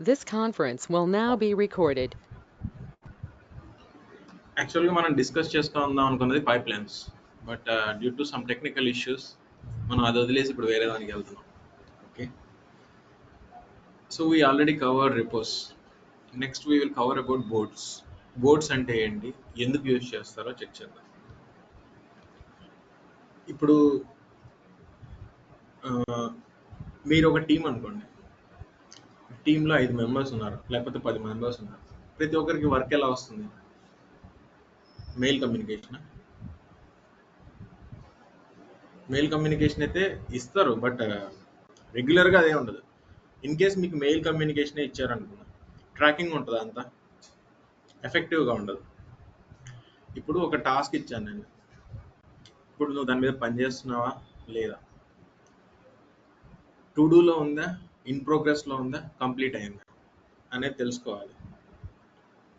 This conference will now be recorded. యాక్చువల్గా మనం discuss చేసుకుందాం అనుకున్నది pipelines, but due to some technical issues మనం అది వదిలేసి ఇప్పుడు వేరే దానికి వెళ్తున్నాం. Okay, so we already cover repos. Next we will cover about boards. Boards అంటే ఏంటి, ఎందుకు యూజ్ చేస్తారో చెక్ చేద్దాం. ఇప్పుడు ఆ, మీరు ఒక టీం అనుకోండి. టీంలో 5 మెంబర్స్ ఉన్నారు, లేకపోతే 10 మెంబర్స్ ఉన్నారు. ప్రతి ఒక్కరికి వర్క్ ఎలా వస్తుంది? Mail communication. మెయిల్ కమ్యూనికేషన్ అయితే ఇస్తారు, బట్ రెగ్యులర్గా అదే ఉండదు. ఇన్ కేస్ మీకు మెయిల్ కమ్యూనికేషనే ఇచ్చారనుకున్నా, ట్రాకింగ్ ఉంటుందా? అంతా ఎఫెక్టివ్గా ఉండదు. ఇప్పుడు ఒక టాస్క్ ఇచ్చాను నేను, ఇప్పుడు నువ్వు దాని మీద పని చేస్తున్నావా లేదా, టు డూలో ఉందా, ఇన్ ప్రోగ్రెస్లో ఉందా, కంప్లీట్ అయిందా అనేది తెలుసుకోవాలి.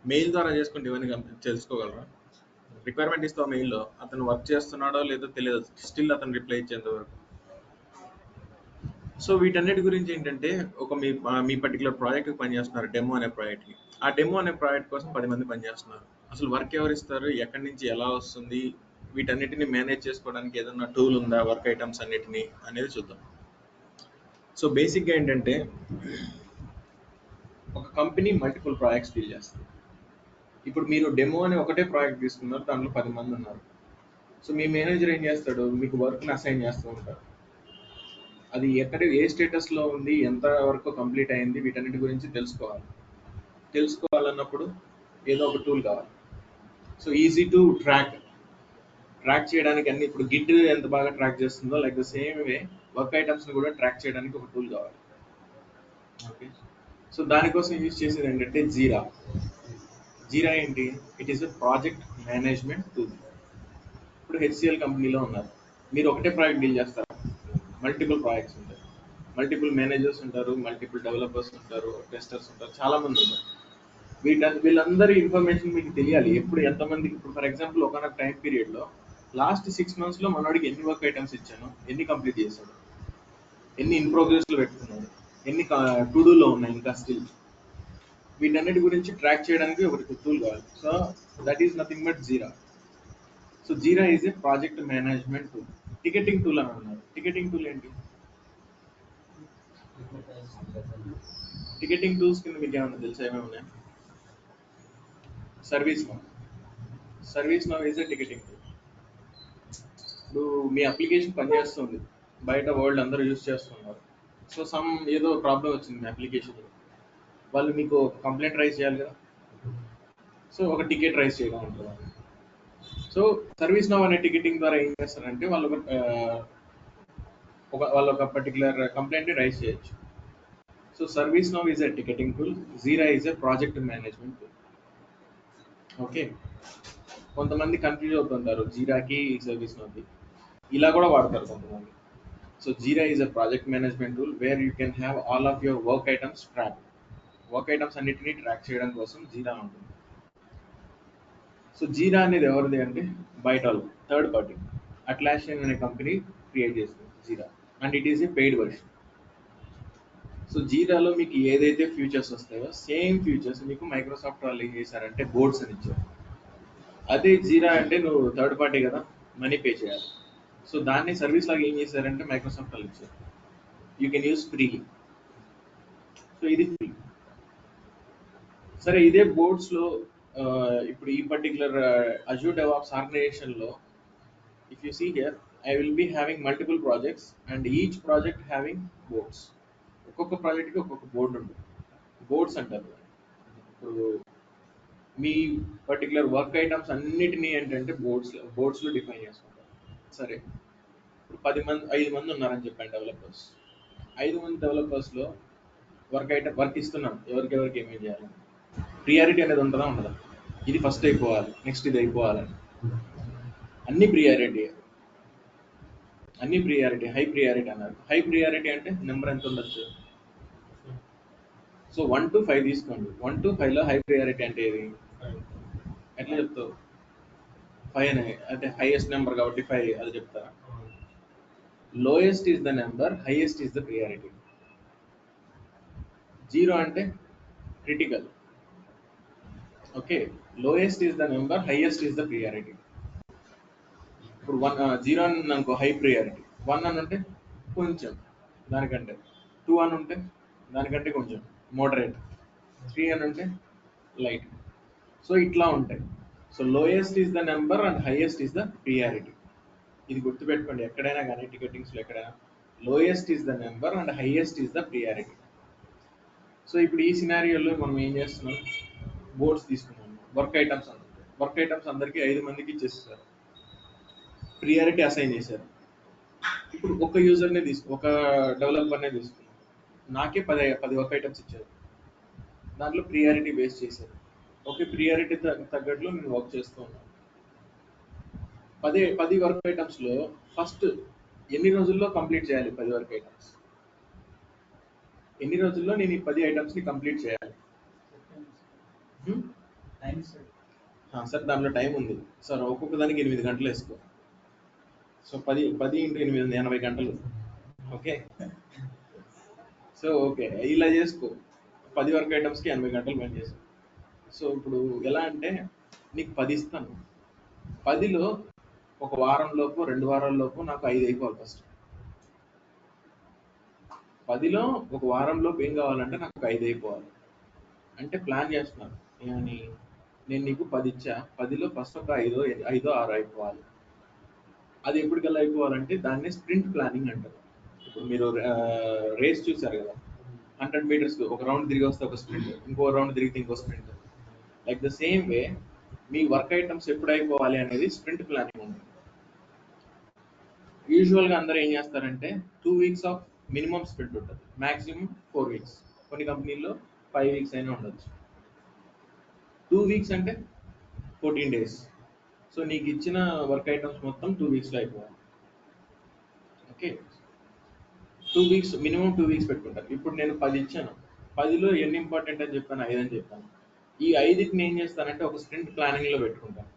మెయిల్ ద్వారా చేసుకుంటే ఇవన్నీ తెలుసుకోగలరా? రిక్వైర్మెంట్ ఇస్తావు మెయిల్లో, అతను వర్క్ చేస్తున్నాడో లేదో తెలియదు, స్టిల్ అతను రిప్లై ఇచ్చేంత వరకు. సో వీటన్నిటి గురించి ఏంటంటే, ఒక మీ పర్టికులర్ ప్రాజెక్ట్కి పనిచేస్తున్నారు, డెమో అనే ప్రాజెక్ట్కి. ఆ డెమో అనే ప్రాజెక్ట్ కోసం 10 మంది పనిచేస్తున్నారు. అసలు వర్క్ ఎవరు ఇస్తారు, ఎక్కడి నుంచి ఎలా వస్తుంది, వీటన్నిటిని మేనేజ్ చేసుకోవడానికి ఏదన్నా టూల్ ఉందా, వర్క్ ఐటమ్స్ అన్నిటిని అనేది చూద్దాం. సో బేసిక్గా ఏంటంటే, ఒక కంపెనీ మల్టిపుల్ ప్రాజెక్ట్స్ డీల్ చేస్తుంది. ఇప్పుడు మీరు డెమో అనే ఒకటే ప్రాజెక్ట్ తీసుకున్నారు, దాంట్లో 10 మంది ఉన్నారు. సో మీ మేనేజర్ ఏం చేస్తాడు, మీకు వర్క్ని అసైన్ చేస్తూ ఉంటారు. అది ఎక్కడ ఏ స్టేటస్లో ఉంది, ఎంత వరకు కంప్లీట్ అయింది, వీటన్నిటి గురించి తెలుసుకోవాలన్నప్పుడు ఏదో ఒక టూల్ కావాలి. సో ఈజీ టు ట్రాక్ చేయడానికి అన్ని, ఇప్పుడు గిట్ ఎంత బాగా ట్రాక్ చేస్తుందో, like the same way work ఐటమ్స్ని కూడా ట్రాక్ చేయడానికి ఒక టూల్ కావాలి. ఓకే, సో దానికోసం యూజ్ చేసేది ఏంటంటే జీరా. జీరా ఏంటి? It is a project management tool. ఇప్పుడు హెచ్సిఎల్ కంపెనీలో ఉన్నారు, మీరు ఒకటే ప్రాజెక్ట్ డీల్ చేస్తారు, మల్టిపుల్ ప్రాజెక్ట్స్ ఉంటాయి, మల్టిపుల్ మేనేజర్స్ ఉంటారు, మల్టిపుల్ డెవలపర్స్ ఉంటారు, టెస్టర్స్ ఉంటారు, చాలా మంది ఉంటారు. వీళ్ళందరి ఇన్ఫర్మేషన్ మీకు తెలియాలి. ఎప్పుడు ఎంతమందికి, ఇప్పుడు ఫర్ ఎగ్జాంపుల్ ఒక టైం పీరియడ్లో లాస్ట్ 6 monthsలో మనోడికి ఎన్ని వర్క్ ఐటమ్స్ ఇచ్చాను, ఎన్ని కంప్లీట్ చేశాడు, ఎన్ని ఇన్ ప్రోగ్రెస్లో పెట్టుకున్నాడు, ఎన్ని టు డూలో ఉన్నాయి ఇంకా స్టిల్, వీటన్నిటి గురించి ట్రాక్ చేయడానికి ఒకటి టూల్ కావాలి. So that is nothing but jeera. So jeera is a project management tool. Ticketing tool అని అన్నారు. టికెటింగ్ టూల్ ఏంటి? టికెటింగ్ టూల్స్ కింద మీకు ఏమన్నా తెలుసా? ఏమేమి ఉన్నాయి? Service now is a ticketing tool. ఇప్పుడు మీ అప్లికేషన్ పనిచేస్తుంది, బయట వరల్డ్ అందరూ యూజ్ చేస్తున్నారు. సో ఏదో ప్రాబ్లం వచ్చింది మీ అప్లికేషన్లో, వాళ్ళు మీకు కంప్లైంట్ రైజ్ చేయాలి కదా. సో ఒక టికెట్ రైజ్ చేయడం ఉంటుంది. సో సర్వీస్ నౌ అనే టికెటింగ్ ద్వారా ఏం చేస్తారంటే, వాళ్ళు ఒక పర్టికులర్ కంప్లైంట్ రైజ్ చేయొచ్చు. So service now is a ticketing tool, jeera is a project management tool. Okay, కొంతమంది కన్ఫ్యూజ్ అవుతుంటారు జీరాకి సర్వీస్ నౌకి, ఇలా కూడా వాడతారు కొంతమంది. So jeera is a project management tool where you can have all of your work items track. Work items అన్నిటినీ track చేయడం కోసం జీరా ఉంటుంది. సో జీరా అనేది ఎవరిది అంటే, బయట వాళ్ళు, థర్డ్ పార్టీ. అట్లాసియన్ అనే కంపెనీ క్రియేట్ చేస్తుంది Jira, and it is a paid version. So జీరాలో మీకు ఏదైతే ఫ్యూచర్స్ వస్తాయో సేమ్ ఫ్యూచర్స్ మీకు మైక్రోసాఫ్ట్ వాళ్ళు ఏం చేశారంటే బోర్డ్స్ అని ఇచ్చారు. అదే జీరా అంటే నువ్వు థర్డ్ పార్టీ కదా, మనీ పే చేయాలి. సో దాన్ని సర్వీస్ లాగా ఏం చేశారంటే మైక్రోసాఫ్ట్ వాళ్ళు ఇచ్చారు, you can use freely. So ఇది ఫ్రీ. సరే, ఇదే బోర్డ్స్లో ఇప్పుడు ఈ పర్టికులర్ అజూర్ డెవాప్స్ ఆర్గనైజేషన్లో, if you see here, I will be having multiple projects and each project having boards. ఒక్కొక్క ప్రాజెక్ట్కి ఒక్కొక్క బోర్డు ఉంటుంది, బోర్డ్స్ అంటారు. ఇప్పుడు మీ పర్టికులర్ వర్క్ ఐటమ్స్ అన్నిటినీ ఏంటంటే బోర్డ్స్లో డిఫైన్ చేసుకుంటారు. సరే, ఇప్పుడు 5 మంది ఉన్నారని చెప్పాను డెవలపర్స్. 5 మంది డెవలపర్స్లో వర్క్ ఇస్తున్నాం, ఎవరికెవరికి ఏమేమి చేయాలి, ప్రియారిటీ అనేది ఉంటుందా ఉండదా? ఇది ఫస్ట్ అయిపోవాలి, నెక్స్ట్ ఇది అయిపోవాలని. అన్ని ప్రియారిటీ హై ప్రియారిటీ అన్నారు. హై ప్రియారిటీ అంటే నెంబర్ ఎంత ఉండొచ్చు? సో 1 to 5 తీసుకోండి. 1 to 5లో హై ప్రియారిటీ అంటే ఏది? ఎట్లా చెప్తావు? 5 అనే అంటే హైయెస్ట్ నెంబర్ కాబట్టి 5 అది చెప్తారా? Lowest is the number, highest is the priority. 0 అంటే critical. Okay, lowest is the number, highest is the priority. ఇప్పుడు 0 అని అనుకో హై ప్రియారిటీ, 1 అని ఉంటే కొంచెం దానికంటే, 2 అని ఉంటే దానికంటే కొంచెం మోడరేట్, 3 అని ఉంటే లైట్. సో ఇట్లా ఉంటాయి. So lowest is the number and highest is the priority. ఇది గుర్తుపెట్టుకోండి ఎక్కడైనా కానీ, టికెటింగ్స్లో ఎక్కడైనా lowest is the number and highest is the priority. So ఇప్పుడు ఈ సినారియోలో మనం ఏం చేస్తున్నాం, బోర్డ్స్ తీసుకున్నాము, వర్క్ ఐటమ్స్ అందుతాయి. వర్క్ ఐటమ్స్ అందరికీ 5 మందికి ఇచ్చేస్తారు, ప్రియారిటీ అసైన్ చేశారు. ఇప్పుడు ఒక యూజర్నే ఒక డెవలపర్నే తీసుకున్నాం, నాకే 10 వర్క్ ఐటమ్స్ ఇచ్చారు, దాంట్లో ప్రియారిటీ బేస్ చేశారు. ఓకే, ప్రియారిటీ తగ్గట్లు నేను వర్క్ చేస్తూ ఉన్నాను. 10 వర్క్ ఐటమ్స్లో ఫస్ట్ ఎన్ని రోజుల్లో కంప్లీట్ చేయాలి? 10 వర్క్ ఐటమ్స్ ఎన్ని రోజుల్లో నేను ఈ 10 ఐటమ్స్ని కంప్లీట్ చేయాలి? సార్ దాంట్లో టైం ఉంది సార్, ఒక్కొక్క దానికి 8 గంటలు వేసుకో. సో 10 ఇంటూ 8 80 గంటలు. ఓకే, సో ఓకే ఇలా చేసుకో, 10 వర్క్ ఐటమ్స్కి 80 గంటలు పని చేసావు. సో ఇప్పుడు ఎలా అంటే నీకు 10 ఇస్తాను, 10లో ఒక వారం లోపు 2 వారాల లోపు నాకు 5 అయిపోవాలి. ఫస్ట్ 10లో ఒక వారం లోపు ఏం కావాలంటే నాకు 5 అయిపోవాలి. అంటే ప్లాన్ చేస్తున్నాను ఏమని, నేను నీకు 10 ఇచ్చా, 10లో ఫస్ట్ ఒక 5 6 అయిపోవాలి. అది ఎప్పటికల్లా అయిపోవాలంటే దాన్ని స్ప్రింట్ ప్లానింగ్ అంటారు. ఇప్పుడు మీరు రేస్ చూసారు కదా, 100 మీటర్స్ ఒక రౌండ్ తిరిగి వస్తే ఒక స్ప్రింట్, ఇంకో రౌండ్ తిరిగితే ఇంకో sprint. Like the same way me work items ఎప్పుడు అయిపోవాలి అనేది స్ప్రింట్ ప్లానింగ్ ఉంటుంది. యూజువల్గా అందరూ ఏం చేస్తారంటే 2 వీక్స్ ఆఫ్ మినిమం స్ప్రింట్ ఉంటుంది, మ్యాక్సిమం 4 వీక్స్, కొన్ని కంపెనీల్లో 5 వీక్స్ అయినా ఉండొచ్చు. 2 వీక్స్ అంటే 14 days. సో నీకు ఇచ్చిన వర్క్ ఐటమ్స్ మొత్తం 2 వీక్స్లో అయిపోవాలి. ఓకే, 2 వీక్స్ మినిమం 2 వీక్స్ పెట్టుకుంటారు. ఇప్పుడు నేను 10 ఇచ్చాను, 10లో ఎన్ని ఇంపార్టెంట్ అని చెప్పాను? 5 అని చెప్పాను. ఈ 5కి నేను ఏం చేస్తానంటే ఒక స్ప్రింట్ ప్లానింగ్లో పెట్టుకుంటాను.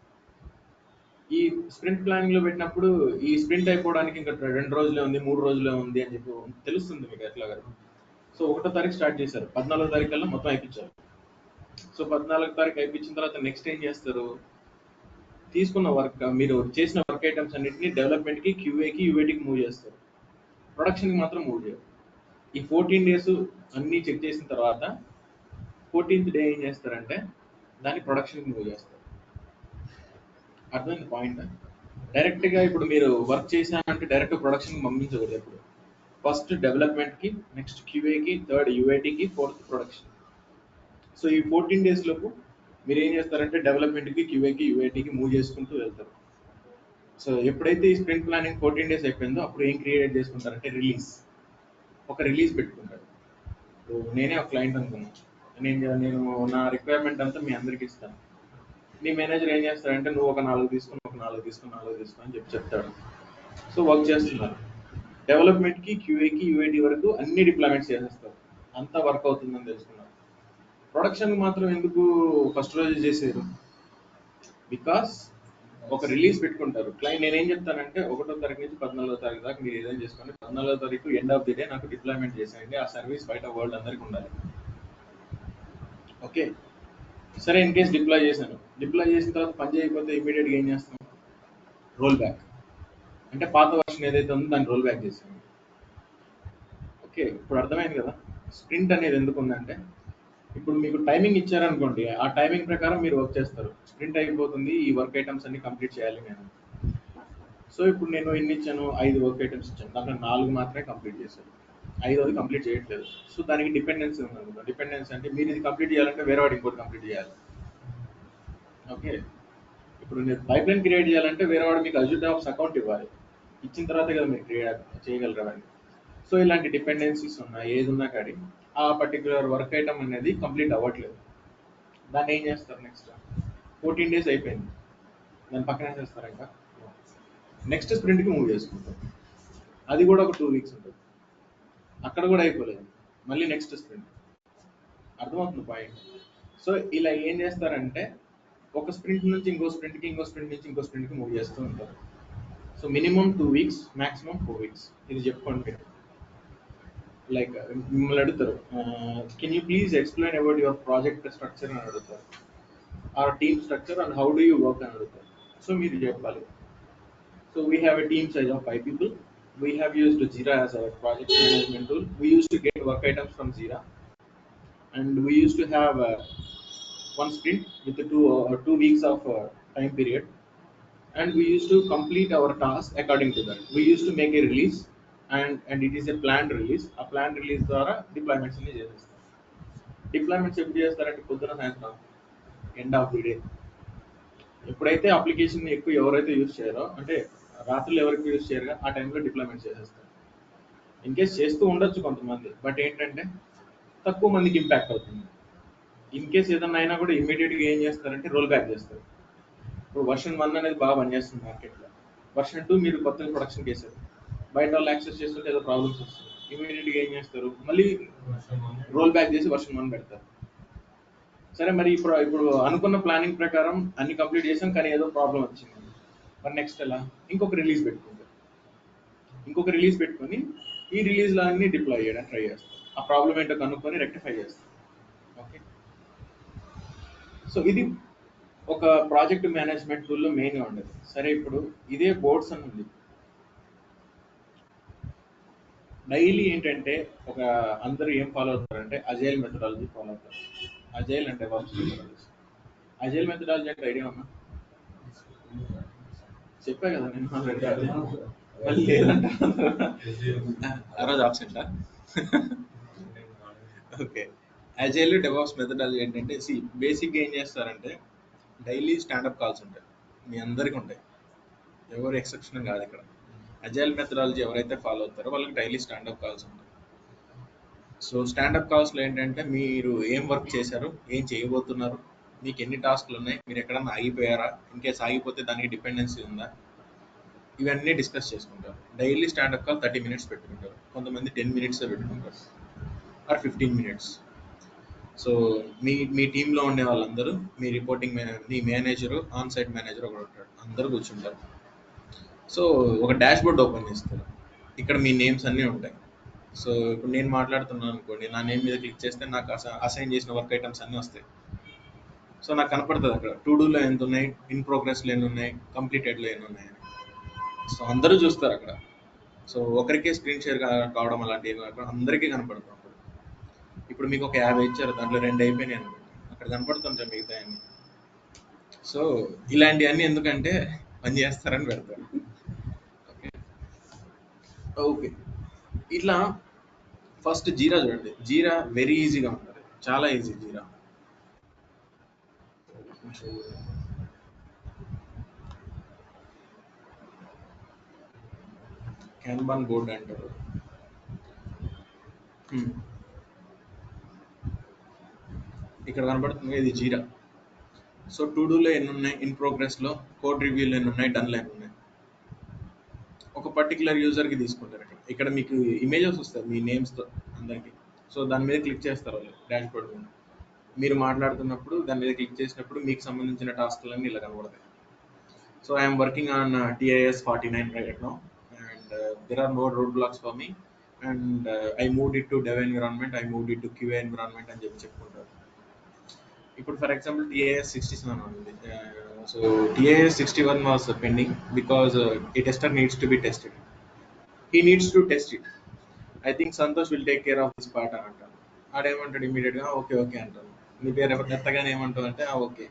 ఈ స్ప్రింట్ ప్లానింగ్లో పెట్టినప్పుడు ఈ స్ప్రింట్ అయిపోవడానికి ఇంకా 2 రోజులే ఉంది, 3 రోజులే ఉంది అని చెప్పి తెలుస్తుంది మీకు ఎట్లా కదా. సో 1వ తారీఖు స్టార్ట్ చేశారు, 14వ తారీఖు కల్లా మొత్తం అయిపించారు. సో 14వ తారీఖు అయిపించిన తర్వాత నెక్స్ట్ ఏం చేస్తారు, తీసుకున్న వర్క్, మీరు చేసిన వర్క్ ఐటమ్స్ అన్నింటినీ డెవలప్మెంట్కి, క్యూఏకి, యూఏటీకి మూవ్ చేస్తారు, ప్రొడక్షన్కి మాత్రం మూవ్ చేయరు. ఈ 14 days అన్నీ చెక్ చేసిన తర్వాత 14th డే ఏం చేస్తారంటే దాన్ని ప్రొడక్షన్కి మూవ్ చేస్తారు. అర్థమైంది పాయింట్? డైరెక్ట్గా ఇప్పుడు మీరు వర్క్ చేశానంటే డైరెక్ట్ ప్రొడక్షన్కి పంపించకూడదు ఎప్పుడు. ఫస్ట్ డెవలప్మెంట్కి, నెక్స్ట్ క్యూఏకి, థర్డ్ యూఐటీకి, 4th ప్రొడక్షన్. సో ఈ 14 days లోపు మీరు ఏం చేస్తారంటే డెవలప్మెంట్కి, క్యూఏకి, యూఐటీకి మూవ్ చేసుకుంటూ వెళ్తారు. సో ఎప్పుడైతే ఈ స్ప్రింట్ ప్లానింగ్ 14 days అయిపోయిందో అప్పుడు ఏం క్రియేట్ చేసుకుంటారంటే ఒక రిలీజ్ పెట్టుకుంటారు. నేనే ఒక క్లయింట్ అనుకున్నాను, నేను నా రిక్వైర్మెంట్ అంతా మీ అందరికి ఇస్తాను. నీ మేనేజర్ ఏం చేస్తాడంటే నువ్వు ఒక 4 తీసుకుని, ఒక 4 తీసుకుని, 4 తీసుకుని అని చెప్తాడు. సో వర్క్ చేస్తున్నారు, డెవలప్మెంట్కి, క్యూఏకి, యూఐటీ వరకు అన్ని డిప్లాయ్మెంట్స్ చేసేస్తారు, అంతా వర్క్ అవుతుందని తెలుసుకున్నారు. ప్రొడక్షన్ మాత్రం ఎందుకు ఫస్ట్ రోజు చేసేరు? బికాస్ ఒక రిలీజ్ పెట్టుకుంటారు. క్లయింట్ నేనేం చెప్తానంటే 1వ తారీఖు నుంచి 14వ తారీఖు దాకా మీరు ఏదైనా చేసుకోండి, 14వ తారీఖు ఎండ్ ఆఫ్ ది డే నాకు డిప్లాయ్మెంట్ చేసేయండి, ఆ సర్వీస్ బయట వరల్డ్ అందరికి ఉండాలి. ఓకే, సరే ఇన్ కేస్ డిప్లాయ్ చేశాను, డిప్లాయ్ చేసిన తర్వాత పని చేయకపోతే ఇమీడియట్గా ఏం చేస్తాం? రోల్ బ్యాక్, అంటే పాత వర్షన్ ఏదైతే ఉందో దాన్ని రోల్ బ్యాక్ చేసాను. ఓకే, ఇప్పుడు అర్థమైంది కదా స్ప్రింట్ అనేది ఎందుకు ఉందంటే, ఇప్పుడు మీకు టైమింగ్ ఇచ్చారనుకోండి, ఆ టైమింగ్ ప్రకారం మీరు వర్క్ చేస్తారు. స్ప్రింట్ అయిపోతుంది, ఈ వర్క్ ఐటమ్స్ అన్ని కంప్లీట్ చేయాలి నేను. సో ఇప్పుడు నేను ఎన్ని ఇచ్చాను? 5 వర్క్ ఐటమ్స్ ఇచ్చాను, దాంట్లో 4 మాత్రమే కంప్లీట్ చేశాను, 5వది కంప్లీట్ చేయట్లేదు. సో దానికి డిపెండెన్సీ ఉంది అనుకుంటా. డిపెండెన్సీ అంటే మీరు ఇది కంప్లీట్ చేయాలంటే వేరే వాడు ఇంకోటి కంప్లీట్ చేయాలి. ఓకే, ఇప్పుడు మీరు పైప్లైన్ క్రియేట్ చేయాలంటే వేరే వాడు మీకు అజూర్ డాబ్స్ అకౌంట్ ఇవ్వాలి, ఇచ్చిన తర్వాత కదా మీరు క్రియేట్ చేయగలరు అవన్నీ. సో ఇలాంటి డిపెండెన్సీస్ ఉన్నాయి, ఏది ఉన్నా కానీ ఆ పర్టికులర్ వర్క్ ఐటమ్ అనేది కంప్లీట్ అవ్వట్లేదు. దాన్ని ఏం చేస్తారు? నెక్స్ట్ 14 days అయిపోయింది, దాన్ని పక్కన వేసేస్తారు. ఇంకా నెక్స్ట్ స్ప్రింట్కి మూవ్ చేసుకుంటాం, అది కూడా ఒక 2 weeks ఉంటుంది. అక్కడ కూడా అయిపోలేదు, మళ్ళీ నెక్స్ట్ స్ప్రింట్. అర్థమవుతుంది పాయింట్? సో ఇలా ఏం చేస్తారంటే ఒక స్ప్రింట్ నుంచి ఇంకో స్ప్రింట్కి, ఇంకో స్ప్రింట్ నుంచి ఇంకో స్ప్రింట్కి మూవ్ చేస్తూ ఉంటారు. So minimum 2 weeks, maximum 4 weeks, ఇది చెప్పుకోండి. లైక్ మిమ్మల్ని అడుగుతారు, can you please explain about your project structure అని అడుగుతారు, or team structure and how do you work అని అడుగుతారు. సో మీరు చెప్పాలి. So we have a team size of 5 people. We have used Jira as a project management tool. We used to get work items from Jira, and we used to have one sprint with the 2 weeks of time period, and we used to complete our task according to that. We used to make a release, and it is a planned release. A planned release ద్వారా deployments అన్ని చేసేస్తాం. Deployments ఎప్పుడు చేస్తారంటే పొద్దున సాయంత్రం, end of the day. ఎప్పుడైతే application ఎక్కువ ఎవరైతే యూజ్ చేయరో, అంటే రాత్రులు ఎవరికి యూజ్ చేయరుగా, ఆ టైంలో డిప్లాయ్మెంట్ చేసేస్తారు. ఇన్ కేస్ చేస్తూ ఉండొచ్చు కొంతమంది, బట్ ఏంటంటే తక్కువ మందికి ఇంపాక్ట్ అవుతుంది. ఇన్ కేస్ ఏదన్నా అయినా కూడా ఇమీడియట్గా ఏం చేస్తారంటే రోల్ బ్యాక్ చేస్తారు. ఇప్పుడు వర్షన్ 1 అనేది బాగా పనిచేస్తుంది మార్కెట్లో, వర్షన్ 2 మీరు కొత్తగా ప్రొడక్షన్ చేశారు, బయట వాళ్ళు యాక్సెస్ చేస్తుంటే ఏదో ప్రాబ్లమ్స్ వస్తుంది, ఇమీడియట్గా ఏం చేస్తారు, మళ్ళీ రోల్ బ్యాక్ చేసి వర్షన్ 1 పెడతారు. సరే, మరి ఇప్పుడు అనుకున్న ప్లానింగ్ ప్రకారం అన్ని కంప్లీట్ చేసాం, కానీ ఏదో ప్రాబ్లం వచ్చింది, మరి నెక్స్ట్ ఎలా? ఇంకొక రిలీజ్ పెట్టుకొని ఈ రిలీజ్లో అన్ని డిప్లాయ్ చేయడానికి ట్రై చేస్తాం. ఆ ప్రాబ్లం ఏంటో కనుక్కొని రెక్టిఫై చేస్తాం. ఓకే, సో ఇది ఒక ప్రాజెక్ట్ మేనేజ్మెంట్ టూల్లో మెయిన్గా ఉండేది. సరే, ఇప్పుడు ఇదే బోర్డ్స్ అని ఉంది. డైలీ ఏంటంటే అందరూ ఏం ఫాలో అవుతారంటే అజైల్ మెథడాలజీ ఫాలో అవుతారు. అజైల్ అంటే అజైల్ మెథడాలజీ అంటే ఐడియా ఉన్నా? చెప్పా కదా నేను మళ్ళీ లేదంట. ఆ రోజు ఆబ్సెంటా? ఓకే, అజైల్ డెవాప్స్ మెథడాలజీ ఏంటంటే బేసిక్గా ఏం చేస్తారంటే డైలీ స్టాండప్ కాల్స్ ఉంటాయి, మీ అందరికీ ఉంటాయి, ఎవరు ఎక్సెప్షన్ కాదు ఇక్కడ. అజైల్ మెథడాలజీ ఎవరైతే ఫాలో అవుతారో వాళ్ళకి డైలీ స్టాండప్ కాల్స్ ఉంటాయి. సో స్టాండప్ కాల్స్లో ఏంటంటే మీరు ఏం వర్క్ చేశారు, ఏం చేయబోతున్నారు, మీకు ఎన్ని టాస్క్లు ఉన్నాయి, మీరు ఎక్కడన్నా ఆగిపోయారా, ఇన్ కేస్ ఆగిపోతే దానికి డిపెండెన్సీ ఉందా, ఇవన్నీ డిస్కస్ చేసుకుంటారు. డైలీ స్టాండప్ కాల్ 30 minutes పెట్టుకుంటారు, కొంతమంది 10 minutes పెట్టుకుంటారు, ఆర్ 15 minutes. సో మీ టీంలో ఉండే వాళ్ళందరూ, మీ రిపోర్టింగ్ మీ మేనేజరు, ఆన్ సైట్ మేనేజర్ ఒకటి ఉంటాడు, అందరూ కూర్చుంటారు. సో ఒక డాష్ బోర్డ్ ఓపెన్ చేస్తారు, ఇక్కడ మీ నేమ్స్ అన్నీ ఉంటాయి. సో ఇప్పుడు నేను మాట్లాడుతున్నాను అనుకోండి, నా నేమ్ మీద క్లిక్ చేస్తే నాకు అసైన్ చేసిన వర్క్ ఐటమ్స్ అన్నీ వస్తాయి. సో నాకు కనపడుతుంది అక్కడ టు డూలో ఎంత ఉన్నాయి, ఇన్ ప్రోగ్రెస్లో ఎన్ని ఉన్నాయి, కంప్లీటెడ్లో ఎన్ని ఉన్నాయి. సో అందరూ చూస్తారు అక్కడ. సో ఒకరికే స్క్రీన్ షేర్ కావడం అలాంటివి కాకుండా అందరికీ కనపడుతుంది. ఇప్పుడు మీకు ఒక 50 ఇచ్చారు, దాంట్లో 2 అయిపోయినాయి అనుకోండి, అక్కడ కనపడుతుంటాయి మిగతా అన్ని. సో ఇలాంటివన్నీ ఎందుకంటే పని చేస్తారని పెడతారు. ఓకే, ఇట్లా ఫస్ట్ జీరా చూడండి. జీరా వెరీ ఈజీగా ఉంటుంది, చాలా ఈజీ జీరా. క్యాన్బాన్ బోర్డ్ అంటారు. ఇక్కడ కనబడుతుంది ఇది జీరా. సో టు డూలో ఎన్ని ఉన్నాయి, ఇన్ ప్రోగ్రెస్లో, కోడ్ రివ్యూలో ఎన్ని ఉన్నాయి, డన్లో ఎన్ని ఉన్నాయి, ఒక పర్టికులర్ యూజర్కి తీసుకుంటారు. ఇక్కడ మీకు ఇమేజెస్ వస్తాయి మీ నేమ్స్తో అందరికీ. సో దాని మీద క్లిక్ చేస్తారు వాళ్ళు డాష్ బోర్డ్ మీద. మీరు మాట్లాడుతున్నప్పుడు దాని మీద క్లిక్ చేసినప్పుడు మీకు సంబంధించిన టాస్క్లన్నీ ఇలా కనబడతాయి. So I'm working on TIS 49 right now, and there are no roadblocks for me, and I moved it to dev environment, I moved it to QA environment అని చెప్పుకుంటారు. ఇప్పుడు ఫర్ ఎగ్జాంపుల్ TIS 67 ఉంది. So TIS 61 was pending because a tester needs to be tested. He needs to test it. I think Santosh will take care of this part అని అంటారు. ఆడేమంటాడు ఇమీడియట్గా okay okay అంటారు. నీ పేరు ఎవరు ఎత్తగానే ఏమంటావు అంటే ఓకే.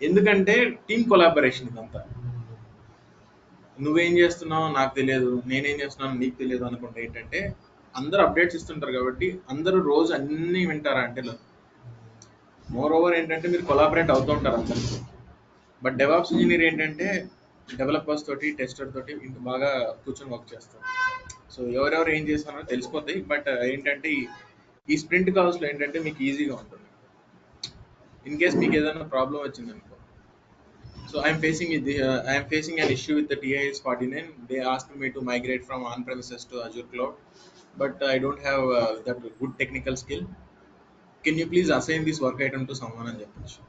ఎందుకంటే టీమ్ కొలాబరేషన్ ఇదంతా. నువ్వేం చేస్తున్నావు నాకు తెలియదు, నేనేం చేస్తున్నాను నీకు తెలియదు అనుకుంటే ఏంటంటే అందరూ అప్డేట్స్ ఇస్తుంటారు కాబట్టి అందరూ రోజు అన్నీ వింటారా అంటే మోర్ ఓవర్ ఏంటంటే మీరు కొలాబరేట్ అవుతూ ఉంటారు అందరికీ. బట్ డెవాప్స్ ఇంజనీర్ ఏంటంటే డెవలపర్స్ తోటి, టెస్టర్ తోటి బాగా కూర్చొని వర్క్ చేస్తారు. సో ఎవరెవరు ఏం చేస్తారో తెలిసిపోతాయి. బట్ ఏంటంటే ఈ స్ప్రింట్ కాల్స్లో ఏంటంటే మీకు ఈజీగా ఉంటుంది. ఇన్ కేస్ మీకు ఏదైనా ప్రాబ్లం వచ్చింది అనుకో, so I'm facing an issue with the TIS 49. They asked me to migrate from on-premises to Azure cloud, but I don't have that good technical skill. Can you please assign this work item to someone అని చెప్పచ్చు.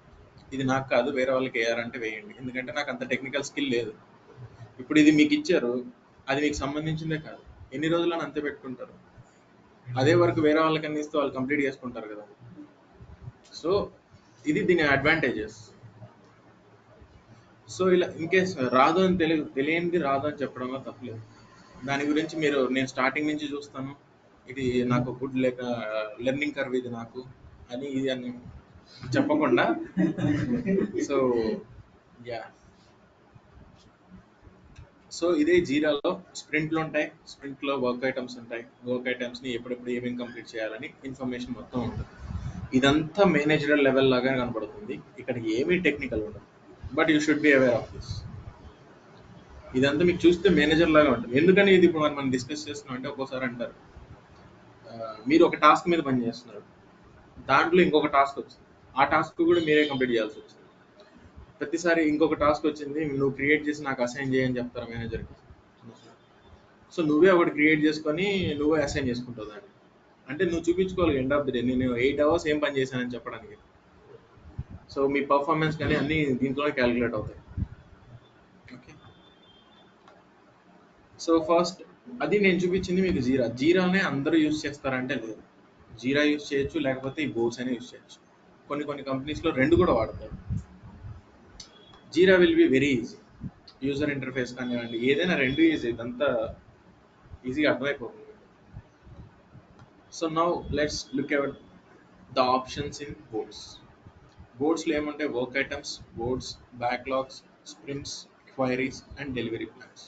ఇది నాకు కాదు, వేరే వాళ్ళకి వేయాలంటే వేయండి, ఎందుకంటే నాకు అంత టెక్నికల్ స్కిల్ లేదు. ఇప్పుడు ఇది మీకు ఇచ్చారు, అది మీకు సంబంధించిందే కాదు, ఎన్ని రోజులని అంతే పెట్టుకుంటారు. అదే వర్క్ వేరే వాళ్ళకన్నా ఇస్తే వాళ్ళు కంప్లీట్ చేసుకుంటారు కదా. సో ఇది దీని అడ్వాంటేజెస్. సో ఇలా ఇన్ కేస్ రాదు అని తెలియనిది రాదు అని చెప్పడంలో తప్పలేదు. దాని గురించి నేను స్టార్టింగ్ నుంచి చూస్తాను, ఇది నాకు గుడ్ లెర్నింగ్ కర్వ్ ఇది నాకు అని ఇది అని చెప్పకుండా. సో యా, సో ఇదే జీరాలో స్ప్రింట్లు ఉంటాయి, స్ప్రింట్లో వర్క్ ఐటమ్స్ ఉంటాయి, వర్క్ ఐటమ్స్ని ఎప్పుడెప్పుడు ఏమేమి కంప్లీట్ చేయాలని ఇన్ఫర్మేషన్ మొత్తం ఉంటుంది. ఇదంతా మేనేజరల్ లెవెల్ లాగా కనపడుతుంది, ఇక్కడ ఏమీ టెక్నికల్ ఉండదు. But you should be aware of this. ఇదంతా మీకు చూస్తే మేనేజర్ లాగా ఉంటుంది. ఎందుకని ఇది ఇప్పుడు మనం డిస్కస్ చేస్తున్నాం అంటే, ఒక్కోసారి అంటారు మీరు ఒక టాస్క్ మీద పని చేస్తున్నారు, దాంట్లో ఇంకొక టాస్క్ వచ్చింది, ఆ టాస్క్ కూడా మీరే కంప్లీట్ చేయాల్సి వచ్చింది. ప్రతిసారి ఇంకొక టాస్క్ వచ్చింది, నువ్వు క్రియేట్ చేసి నాకు అసైన్ చేయని చెప్తారు మేనేజర్కి. సో నువ్వే ఒకటి క్రియేట్ చేసుకొని నువ్వే అసైన్ చేసుకుంటావు దాన్ని. అంటే నువ్వు చూపించుకోవాలి ఎండ్ ఆఫ్ ది డే నేను 8 hours ఏం పని చేశానని చెప్పడానికి. సో మీ పర్ఫార్మెన్స్ కానీ అన్నీ దీంట్లోనే క్యాలిక్యులేట్ అవుతాయి. ఓకే, సో ఫస్ట్ అది నేను చూపించింది మీకు జీరానే అందరూ యూజ్ చేస్తారంటే లేదు. జీరా యూజ్ చేయొచ్చు, లేకపోతే ఈ బోర్డ్స్ అయినా యూజ్ చేయొచ్చు. కొన్ని కంపెనీస్లో రెండు కూడా వాడతారు. Jira will be very easy, user interface కానివ్వండి ఏదైనా రెండు ఈజీ, ఇదంతా ఈజీగా అర్థమైపోతుంది. So now let's look at the options in boards. బోర్డ్స్లో ఏముంటాయి? Work items, boards, backlogs, sprints, queries and delivery plans.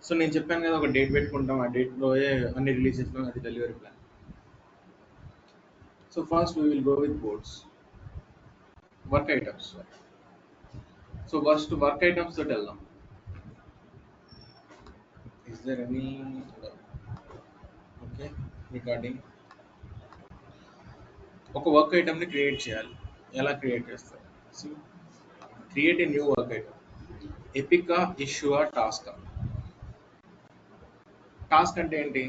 So నేను చెప్పాను కదా, ఒక డేట్ పెట్టుకుంటాం, ఆ డేట్లో అన్ని రిలీజ్ చేస్తాం, అది delivery plan. So first we will go with boards. Work items. So first work items తోటి వెళ్దాం. Is there any okay recording? ఒక వర్క్ ఐటమ్ని క్రియేట్ చేయాలి. ఎలా క్రియేట్ చేస్తారు? Create a new work item. ఎపికా, ఇష్యూఆ, టాస్కా? టాస్క్ అంటే ఏంటి?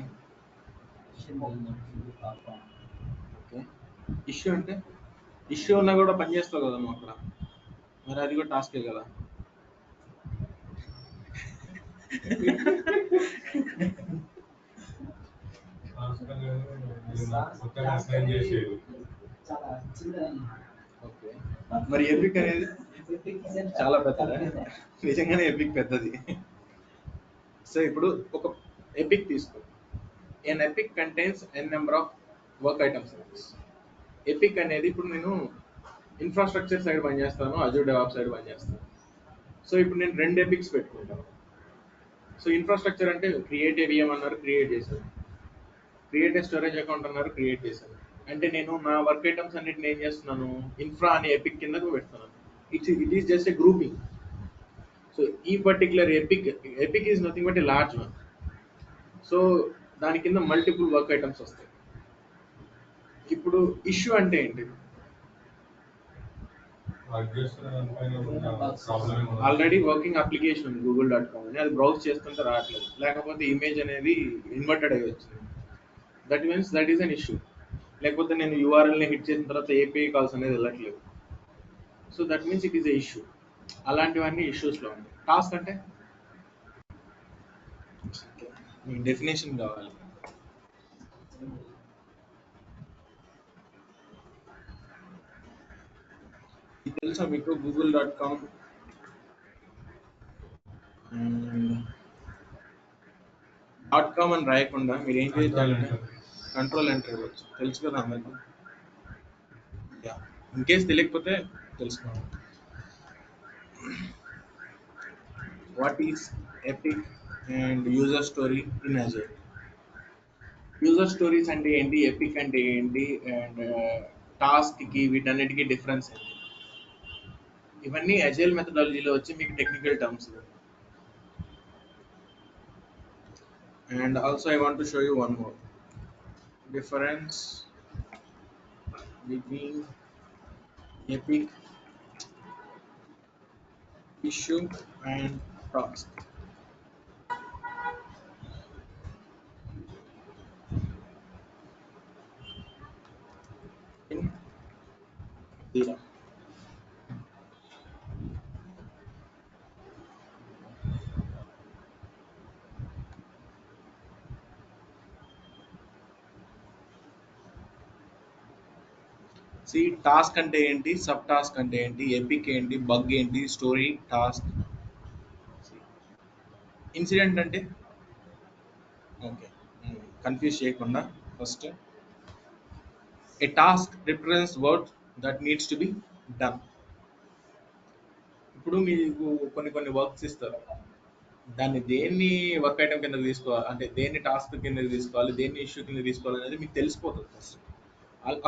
ఓకే, ఇష్యూ అంటే ఇష్యూ ఉన్నా కూడా పని చేస్తావు కదా నువ్వు అక్కడ, మరి అది కూడా టాస్కే కదా. ఓకే, మరి ఎపిక్ అనేది చాలా పెద్దదా? నిజంగానే ఎపిక్ పెద్దది. సో ఇప్పుడు ఒక ఎపిక్ తీసుకో. An epic contains an number of work items. Epic అనేది ఇప్పుడు నేను ఇన్ఫ్రాస్ట్రక్చర్ సైడ్ పనిచేస్తాను, అజూర్ డెవాప్ సైడ్ పనిచేస్తాను. సో ఇప్పుడు నేను రెండు ఎపిక్స్ పెట్టుకుంటాను. సో ఇన్ఫ్రాస్ట్రక్చర్ అంటే క్రియేట్ ఏవిఎం అన్నారు, క్రియేట్ చేశాను. క్రియేట్ ఏ స్టోరేజ్ అకౌంట్ అన్నారు, క్రియేట్ చేశాను. అంటే నేను నా వర్క్ ఐటమ్స్ అన్నిటిని ఏం చేస్తున్నాను, ఇన్ఫ్రా అనే ఎపిక్ కిందకు పెడుతున్నాను. It is just a grouping. So ఈ particular epic is nothing but a large one. So దాని కింద మల్టిపుల్ వర్క్ ఐటమ్స్ వస్తాయి. ఇప్పుడు ఇష్యూ అంటే ఏంటి? ఆల్రెడీ వర్కింగ్ అప్లికేషన్ ఉంది google.com అని, అది బ్రౌజ్ చేస్తుంటే రావట్లేదు, లేకపోతే ఇమేజ్ అనేది ఇన్వర్టెడ్ అయ్యి వచ్చింది, that means that is an issue. లేకపోతే నేను యూఆర్ఎల్ని హిట్ చేసిన తర్వాత ఏపీఐ కాల్స్ అనేది వెళ్ళట్లేదు, so that means it is A issue. అలాంటివన్నీ ఇష్యూస్లో ఉంటాయి. టాస్క్ అంటే మీకు డెఫినేషన్ కావాలి. ఇది తెలుసా మీకు? google.com .com అని రాయకుండా మీరు ఏం చేయాలంటే కంట్రోల్ ఎంటర్ ఇవ్వచ్చు. తెలుసు కదా అందరికీ? ఇన్ కేస్ తెలియకపోతే తెలుసుకోండి. What is epic and user story in agile? User stories అంటే ఏంటి, ఎపిక్ అంటే ఏంటి, అండ్ టాస్క్కి వీటన్నిటికీ డిఫరెన్స్ ఏంటి? ఇవన్నీ అజైల్ మెథడాలజీలో వచ్చి మీకు technical terms. And also I want to show you one more difference between epic, issue and task. In Jira. See task అంటే ఏంటి, సబ్ టాస్క్ అంటే ఏంటి, ఎపిక్ ఏంటి, బగ్ ఏంటి, స్టోరీ, టాస్క్, ఇన్సిడెంట్ అంటే ఓకే, కన్ఫ్యూజ్ చేయకుండా first A task represents work that needs to be done. ఇప్పుడు మీకు కొన్ని కొన్ని వర్క్స్ ఇస్తారు, దాన్ని దేన్ని వర్క్ ఐటమ్ కింద తీసుకోవాలి అంటే దేన్ని టాస్క్ కింద తీసుకోవాలి, దేన్ని ఇష్యూ కింద తీసుకోవాలి అనేది మీకు తెలిసిపోతుంది ఫస్ట్.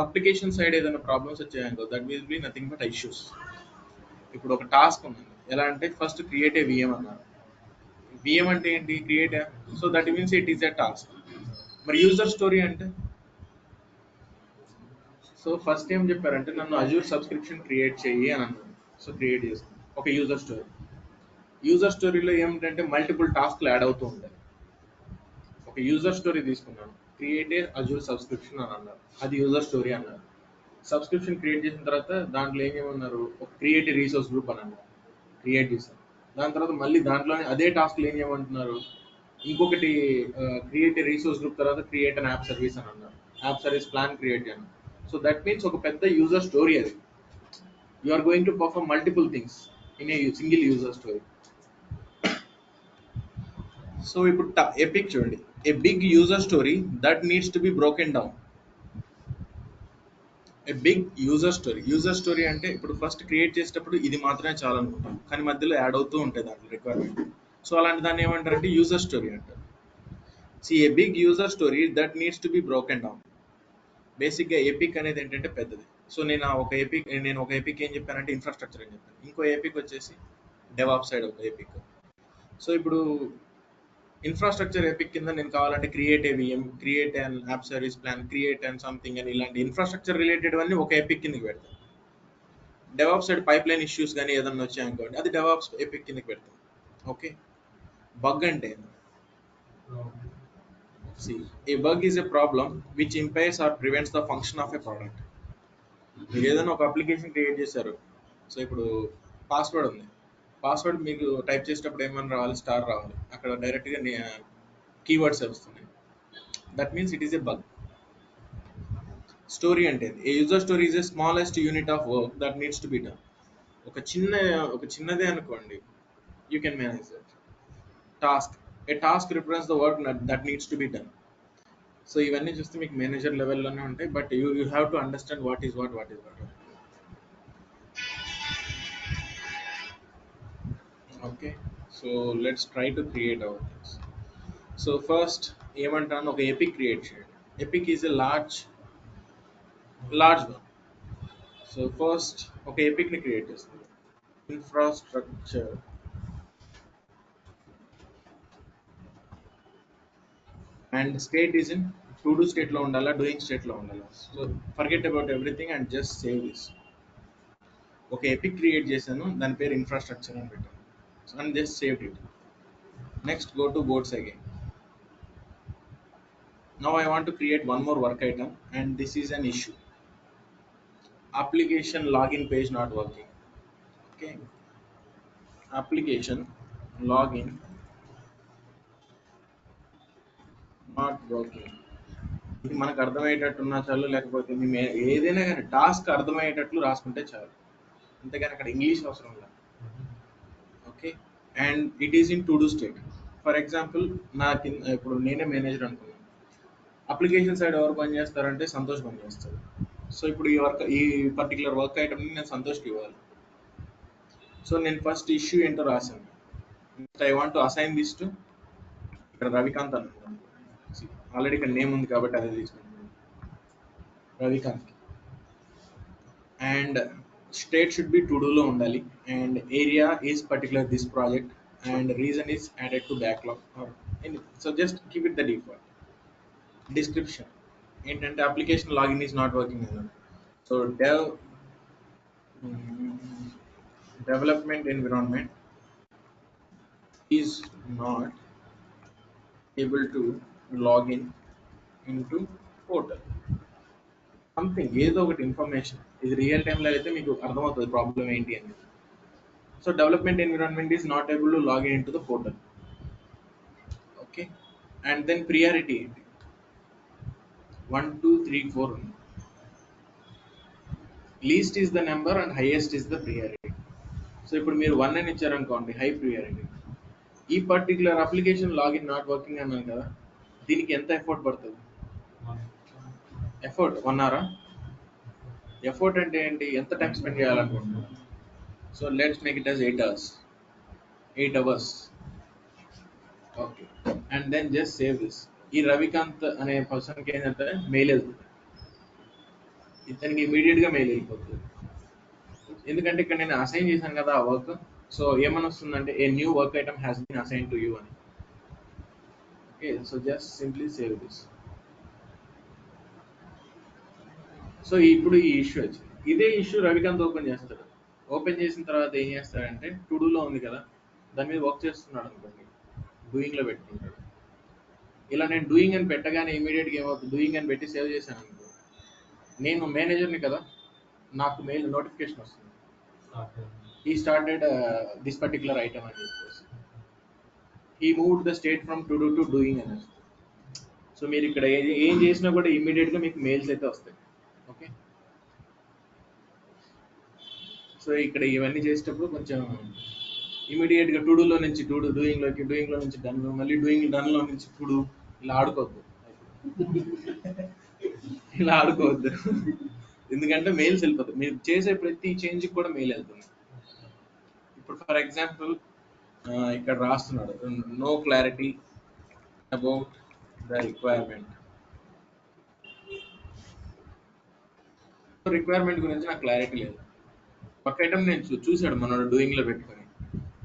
అప్లికేషన్ సైడ్ ఏదైనా ప్రాబ్లమ్స్ వచ్చాయనుకో that will be nothing but issues. ఇప్పుడు ఒక టాస్క్ ఉంది, ఎలా అంటే ఫస్ట్ క్రియేట్ ఏ విఎం అన్నారు. విఎం అంటే ఏంటి, create, so that means it is a task. మరి యూజర్ స్టోరీ అంటే, సో ఫస్ట్ ఏం చెప్పారంటే నన్ను అజూర్ సబ్స్క్రిప్షన్ క్రియేట్ చెయ్యి అని అన్నాను. సో క్రియేట్ చేస్తాను ఒక యూజర్ స్టోరీ. యూజర్ స్టోరీలో ఏమిటంటే మల్టిపుల్ టాస్క్లు యాడ్ అవుతూ ఉంటాయి. ఒక యూజర్ స్టోరీ తీసుకున్నాను, క్రియేట్ ఏ అజూర్ సబ్స్క్రిప్షన్ అని అన్నారు, అది యూజర్ స్టోరీ అన్నారు. సబ్స్క్రిప్షన్ క్రియేట్ చేసిన తర్వాత దాంట్లో ఏమేమన్నారు, ఒక క్రియేట్ రీసోర్స్ గ్రూప్ అని అన్నారు, క్రియేట్ చేశాను. దాని తర్వాత మళ్ళీ దాంట్లోనే అదే టాస్క్లు ఏం చేయమంటున్నారు, ఇంకొకటి క్రియేట్ రీసోర్స్ గ్రూప్ తర్వాత క్రియేట్ అన్ యాప్ సర్వీస్ అని అన్నారు, యాప్ సర్వీస్ ప్లాన్ క్రియేట్ చేయను. సో దట్ మీన్స్ ఒక పెద్ద యూజర్ స్టోరీ అది. You are going to perform multiple things in a single user story. So ఇప్పుడు ఎపిక్ చూడండి, a big user story that needs to be broken down. A big user story అంటే ఇప్పుడు first create చేసేటప్పుడు ఇది మాత్రమే చాలనుకుంటాం, కానీ మధ్యలో యాడ్ అవుతూ ఉంటాయి దాంట్లో రిక్వైర్మెంట్. సో అలాంటి దాన్ని ఏమంటారంటే యూజర్ స్టోరీ అంటారు. See a big user story that needs to be broken down. బేసిక్గా ఎపిక్ అనేది ఏంటంటే పెద్దది. సో నేను ఒక ఎపిక్ ఏం చెప్పానంటే ఇన్ఫ్రాస్ట్రక్చర్ అని చెప్పాను. ఇంకో ఎపిక్ వచ్చేసి డెవాప్ సైడ్ ఒక ఎపిక్. సో ఇప్పుడు ఇన్ఫ్రాస్ట్రక్చర్ ఎపిక్ కింద నేను కావాలంటే create a VM, create and app service plan, create and something అని ఇలాంటి ఇన్ఫ్రాస్ట్రక్చర్ రిలేటెడ్ అన్ని ఒక ఎపిక్ కిందకి పెడతాను. Devop side pipeline issues కానీ ఏదన్నా వచ్చాయనుకోండి అది డెవాప్స్ ఎపిక్ కిందకి పెడతాం. ఓకే. బగ్ అంటే see a bug is a problem which impairs or prevents the function of a product. మీరు ఏదైనా ఒక అప్లికేషన్ క్రియేట్ చేశారు, సో ఇప్పుడు పాస్వర్డ్ ఉంది, పాస్వర్డ్ మీకు టైప్ చేసేటప్పుడు ఏమని రావాలి, స్టార్ రావాలి, అక్కడ డైరెక్ట్గా కీవర్డ్స్ వస్తున్నాయి, that means it is a bug. Story అంటే a user story is a smallest unit of work that needs to be done. ఒక చిన్న ఒక చిన్నదే అనుకోండి, you can manage that. Task, a task represents the work that needs to be done. So ఇవన్నీ చూస్తే మీకు manager లెవెల్లోనే ఉంటాయి, but you have to understand what is what is what. Okay. So let's try to create our things. So first ఏమంటాను, ఒక epic create చేయండి. Epic is a large one. So first ఒక epic ని create చేస్తుంది. Infrastructure and state is in to do state లో ఉండాలా, doing state లో ఉండాలా. So forget about everything and just save this. ఒక ఎపిక్ క్రియేట్ చేశాను, దాని పేరు ఇన్ఫ్రాస్ట్రక్చర్ అని పెట్టాను, and just save it. Next go to boards again. Now I want to create one more work item and this is an issue. Application login page not working. Okay. Application login not working. ఇది మనకు అర్థమయ్యేటట్టున్నా చాలు, లేకపోతే మేము ఏదైనా కానీ task అర్థమయ్యేటట్లు రాసుకుంటే చాలు, అంతేగాని అక్కడ ఇంగ్లీష్ అవసరం లేదు. Okay. And it is in to do state. For example ఇప్పుడు నేనే మేనేజర్ అనుకున్నాను, అప్లికేషన్ సైడ్ ఎవరు పని చేస్తారంటే సంతోష్ పని చేస్తారు. సో ఇప్పుడు ఈ పర్టికులర్ వర్క్ ఐటమ్ని నేను సంతోష్కి ఇవ్వాలి. సో నేను ఫస్ట్ ఇష్యూ ఏంటో రాశాను. I want to assign this to ఇక్కడ రవికాంత్ అనుకుంటాను. ఆల్రెడీ ఇక్కడ నేమ్ ఉంది కాబట్టి అదే తీసుకుంటాను, Ravikant. And state should be to డూలో ఉండాలి, and area is particular this project, and reason is added to backlog or any. So just keep it the default. Description ఏంటంటే application login is not working అన్నాను. So development environment is not able to log in into portal. Something ఏదో ఒకటి information, ఇది real టైంలో అయితే మీకు అర్థమవుతుంది problem ఏంటి అని. So development environment is not able to login in to the portal. Okay. And then priority ఏంటి, 1 2 3 4 ఉంది. Least is the number and highest is the priority. So ఇప్పుడు మీరు 1 అని ఇచ్చారనుకోండి హై ప్రియారిటీ. ఈ particular application login not working అన్నాను కదా, దీనికి ఎంత ఎఫర్ట్ పడుతుంది? ఎఫర్ట్ 1 అవరా? ఎఫర్ట్ అంటే ఏంటి? ఎంత టైం స్పెండ్ చేయాలనుకుంటున్నాం? So let's make it as 8 hours. 8 hours. Okay, and then just save this. ఈ రవికాంత్ అనే పర్సన్కి ఏంటంటే మెయిల్ వెళ్తుంది, ఇతనికి ఇమీడియట్గా మెయిల్ వెళ్ళిపోతుంది. ఎందుకంటే ఇక్కడ నేను అసైన్ చేశాను కదా ఆ వర్క్. సో ఏమని వస్తుందంటే a new work item has been assign to you అని. Okay, so just simply save this. So ఇప్పుడు ఈ ఇష్యూ వచ్చింది. ఇదే ఇష్యూ రవికాంత్ ఓపెన్ చేస్తాడు. ఓపెన్ చేసిన తర్వాత ఏం చేస్తాడంటే టు డూలో ఉంది కదా, దాని మీద వర్క్ చేస్తున్నాడు అనుకోండి, డూయింగ్లో పెట్టుకుంటాడు. ఇలా నేను డూయింగ్ అని పెట్టగానే ఇమీడియట్గా ఏమవుతుంది, డూయింగ్ అని పెట్టి సేవ్ చేశాను అనుకో, నేను మేనేజర్ని కదా, నాకు మెయిల్ నోటిఫికేషన్ వస్తుంది, ఈ స్టార్టెడ్ దిస్ పర్టికులర్ ఐటమ్ అని చెప్పేసి. ఈ moved the state from to do to doing అని వస్తుంది. సో మీరు ఇక్కడ ఏం చేసినా కూడా ఇమీడియట్గా మీకు మెయిల్స్ అయితే వస్తాయి. ఓకే, సో ఇక్కడ ఇవన్నీ చేసేటప్పుడు కొంచెం ఇమీడియట్గా టు డూలో నుంచి టు డూయింగ్లోకి, డూయింగ్లో నుంచి డన్, మళ్ళీ డూయింగ్ డన్లో నుంచి టు డూ, ఇలా ఆడుకోవద్దు. ఇలా ఆడుకోవద్దు, ఎందుకంటే మెయిల్స్ వెళ్ళిపోతుంది. మీరు చేసే ప్రతి చేంజ్కి కూడా మెయిల్ వెళ్తుంది. ఇప్పుడు ఫర్ ఎగ్జాంపుల్ ఇక్కడ రాస్తున్నాడు no clarity about the requirement. Requirement గురించి నాకు క్లారిటీ లేదు. ఒక ఐటమ్ నేను చూశాడు మనోడు డూయింగ్లో పెట్టుకొని,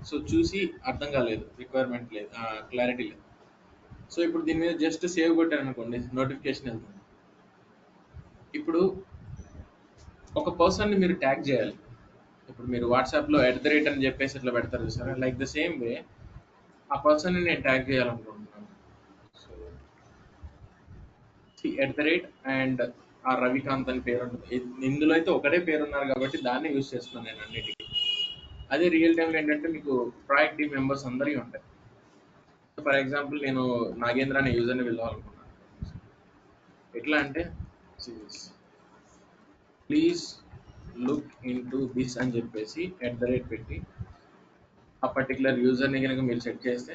సో చూసి అర్థం కాలేదు, రిక్వైర్మెంట్ లేదు, క్లారిటీ లేదు. సో ఇప్పుడు దీని మీద జస్ట్ సేవ్ కొట్టాను అనుకోండి, నోటిఫికేషన్ వెళ్తుంది. ఇప్పుడు ఒక పర్సన్ని మీరు ట్యాగ్ చేయాలి. ఇప్పుడు మీరు వాట్సాప్లో @ అని చెప్పేసి ఇట్లా పెడతారు చూసారా, లైక్ ద సేమ్ వే ఆ పర్సన్ని నేను ట్యాగ్ చేయాలనుకుంటున్నాను. సో @ అండ్ ఆ రవికాంత్ అని పేరు ఉంటుంది. ఇందులో అయితే ఒకటే పేరు ఉన్నారు కాబట్టి దాన్నే యూజ్ చేస్తున్నాను నేను అన్నిటికీ. అదే రియల్ టైంలో ఏంటంటే మీకు ప్రాజెక్ట్ టీమ్ మెంబర్స్ అందరికీ ఉంటాయి. ఫర్ ఎగ్జాంపుల్ నేను నాగేంద్ర అనే యూజర్ని పిలవాలనుకున్నాను. ఎట్లా అంటే please look in to this అని చెప్పేసి @ పెట్టి ఆ పర్టికులర్ యూజర్ని కనుక మీరు సెట్ చేస్తే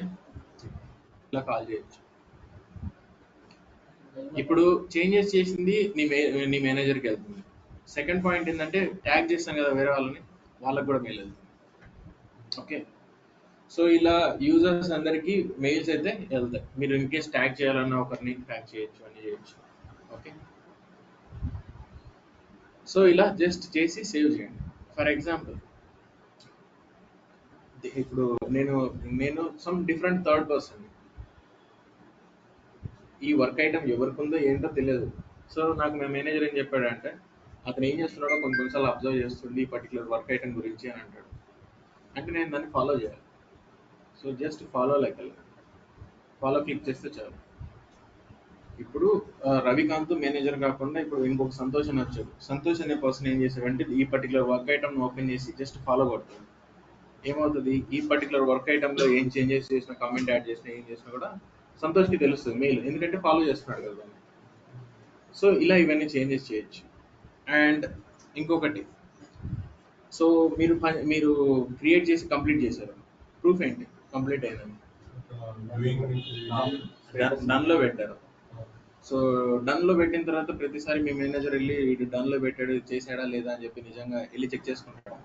ఇలా కాల్ చేయొచ్చు. ఇప్పుడు చేంజెస్ చేసింది నీ మేనేజర్కి వెళ్తుంది. సెకండ్ పాయింట్ ఏంటంటే ట్యాగ్ చేస్తాం కదా వేరే వాళ్ళని, వాళ్ళకి కూడా మెయిల్ వెళ్తుంది. ఓకే, సో ఇలా యూజర్స్ అందరికీ మెయిల్స్ అయితే వెళ్తాయి. మీరు ఇన్ కేస్ ట్యాగ్ చేయాలన్నా ఒకరిని ట్యాగ్ చేయొచ్చు, అని చేయొచ్చు. ఓకే, సో ఇలా జస్ట్ చేసి సేవ్ చేయండి. ఫర్ ఎగ్జాంపుల్ ఇప్పుడు నేను సమ్ డిఫరెంట్ థర్డ్ పర్సన్, ఈ వర్క్ ఐటమ్ ఎవరికి ఉందో ఏంటో తెలియదు. సో నాకు నా మేనేజర్ ఏం చెప్పాడంటే అతను ఏం చేస్తున్నాడో కొన్నిసార్లు అబ్జర్వ్ చేస్తుంది ఈ పర్టికులర్ వర్క్ ఐటమ్ గురించి అని అంటాడు. అంటే నేను దాన్ని ఫాలో చేయాలి. So just follow follow click చేస్తే చాలు. ఇప్పుడు రవికాంత్ మేనేజర్ కాకుండా ఇప్పుడు ఇంకొక సంతోష్ అని వచ్చాడు. సంతోష్ అనే పర్సన్ ఏం చేశాడంటే ఈ పర్టికులర్ వర్క్ ఐటమ్ ఓపెన్ చేసి జస్ట్ ఫాలో కొడతాడు. ఏమవుతుంది, ఈ పర్టికులర్ వర్క్ ఐటమ్లో ఏం చేంజెస్ చేసినా, కామెంట్ యాడ్ చేసినా, ఏం చేసినా కూడా సంతోష్కి తెలుస్తుంది మెయిల్, ఎందుకంటే ఫాలో చేస్తున్నాడు కదా. సో ఇలా ఇవన్నీ చేంజెస్ చేయొచ్చు. అండ్ ఇంకొకటి, సో మీరు క్రియేట్ చేసి కంప్లీట్ చేశారు, ప్రూఫ్ ఏంటి కంప్లీట్ అయిందని? డన్లో పెట్టారు. సో డన్లో పెట్టిన తర్వాత ప్రతిసారి మీ మేనేజర్ వెళ్ళి ఇది డన్లో పెట్టాడు, చేశాడా లేదా అని చెప్పి నిజంగా వెళ్ళి చెక్ చేసుకుంటాడు.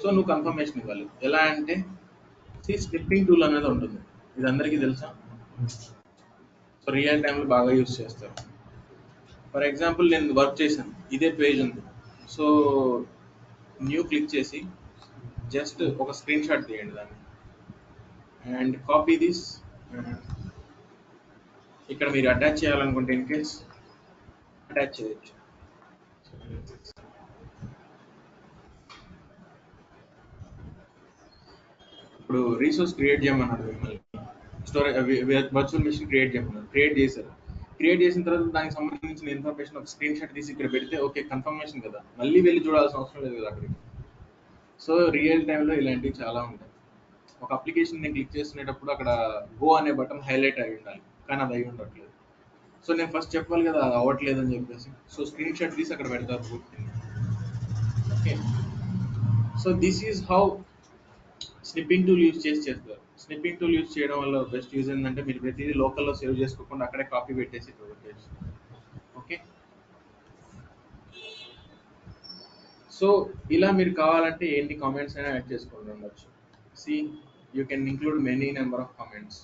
సో నువ్వు కన్ఫర్మేషన్ ఇవ్వాలి. ఎలా అంటే స్క్రిప్టింగ్ టూల్ అనేది ఉంటుంది, ఇది అందరికీ తెలుసా? సో రియల్ టైంలో బాగా యూస్ చేస్తారు. ఫర్ ఎగ్జాంపుల్ నేను వర్క్ చేశాను, ఇదే పేజ్ ఉంది. సో న్యూ క్లిక్ చేసి జస్ట్ ఒక స్క్రీన్ షాట్ తీయండి దాన్ని, అండ్ కాపీ దిస్. ఇక్కడ మీరు అటాచ్ చేయాలనుకుంటే ఇన్ కేస్ అటాచ్ చేయొచ్చు. ఇప్పుడు రీసోర్స్ క్రియేట్ చేయమన్నారు మిమ్మల్ని, స్టోరేజ్ వర్చువల్ మెషిన్ క్రియేట్ చేయమన్నారు, క్రియేట్ చేశారు. క్రియేట్ చేసిన తర్వాత దానికి సంబంధించిన ఇన్ఫర్మేషన్ ఒక స్క్రీన్ షాట్ తీసి ఇక్కడ పెడితే ఓకే కన్ఫర్మేషన్ కదా, మళ్ళీ వెళ్ళి చూడాల్సిన అవసరం లేదు కదా అక్కడికి. సో రియల్ టైంలో ఇలాంటివి చాలా ఉంటాయి. ఒక అప్లికేషన్ నేను క్లిక్ చేస్తున్నప్పుడు అక్కడ గో అనే బటన్ హైలైట్ అయి ఉండాలి, కానీ అది అయి ఉండట్లేదు. సో నేను ఫస్ట్ చెప్పాలి కదా అది అవ్వట్లేదు అని చెప్పేసి. సో స్క్రీన్ షాట్ తీసి అక్కడ పెడతారు. Okay, so this is how snipping tool use చేసి చేస్తారు. స్నిప్పింగ్ టూల్ యూజ్ చేయడం వల్ల బెస్ట్ యూజ్ ఏంటంటే మీరు ప్రతిదీ లోకల్లో సేవ్ చేసుకోకుండా అక్కడే కాపీ పెట్టేసి పెట్టేసి. ఓకే, సో ఇలా మీరు కావాలంటే ఎన్ని కామెంట్స్ అయినా యాడ్ చేసుకొని ఉండొచ్చు. See you can include many number of comments.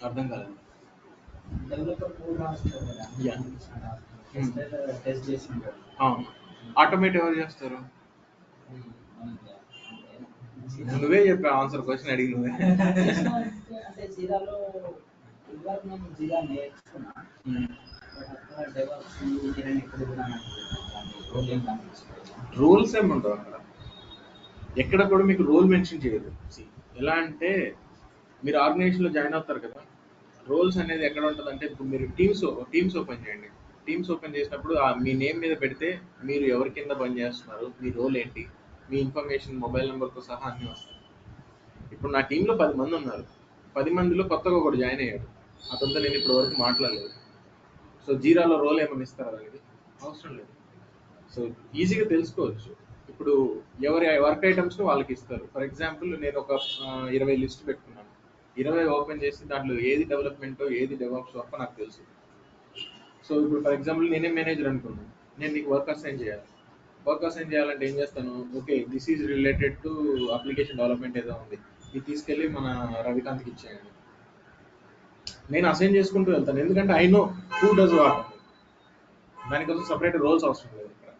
అర్థం కాలేదు. ఆటోమేట్ ఎవరు చేస్తారు? నువ్వే చెప్పా ఆన్సర్, క్వశ్చన్ అడిగి నువ్వే. అంటే జీరాలో ఇదివరకు నేను జీరా నేర్చుకున్నా, రూల్స్ ఏముంటావు అక్కడ, ఎక్కడ కూడా మీకు రూల్ మెన్షన్ చేయదు. ఎలా అంటే మీరు ఆర్గనైజేషన్లో జాయిన్ అవుతారు కదా, రోల్స్ అనేది ఎక్కడ ఉంటుంది అంటే ఇప్పుడు మీరు టీమ్స్ ఓపెన్ చేయండి. టీమ్స్ ఓపెన్ చేసినప్పుడు మీ నేమ్ మీద పెడితే మీరు ఎవరి కింద పని చేస్తున్నారు, మీ రోల్ ఏంటి, మీ ఇన్ఫర్మేషన్ మొబైల్ నెంబర్తో సహా అన్నీ వస్తాయి. ఇప్పుడు నా టీంలో 10 మంది ఉన్నారు, 10 మందిలో కొత్తగా ఒకటి జాయిన్ అయ్యాడు, అతనితో నేను ఇప్పటి వరకు మాట్లాడలేదు. సో జీరాలో రోల్ ఏమైనా ఇస్తారా దానికి? అవసరం లేదు. సో ఈజీగా తెలుసుకోవచ్చు. ఇప్పుడు ఎవరి వర్క్ ఐటమ్స్ వాళ్ళకి ఇస్తారు. ఫర్ ఎగ్జాంపుల్ నేను ఒక 20 లిస్ట్ పెట్టుకున్నాను, 20 ఓపెన్ చేసి దాంట్లో ఏది డెవలప్మెంటో ఏది డెవలప్స్ వర్క్ నాకు తెలుసు. సో ఇప్పుడు ఫర్ ఎగ్జాంపుల్ నేనే మేనేజర్ అనుకున్నాను, నేను నీకు వర్క్ అసైన్ చేయాలి. వర్క్ అసైన్ చేయాలంటే ఏం చేస్తాను, okay this is related to application development ఏదో ఉంది, ఇది తీసుకెళ్ళి మన రవికాంత్కి ఇచ్చేయండి. నేను అసైన్ చేసుకుంటూ వెళ్తాను, ఎందుకంటే I know who does what. దానికోసం సపరేట్ రోల్స్ అవసరం లేదు ఇక్కడ.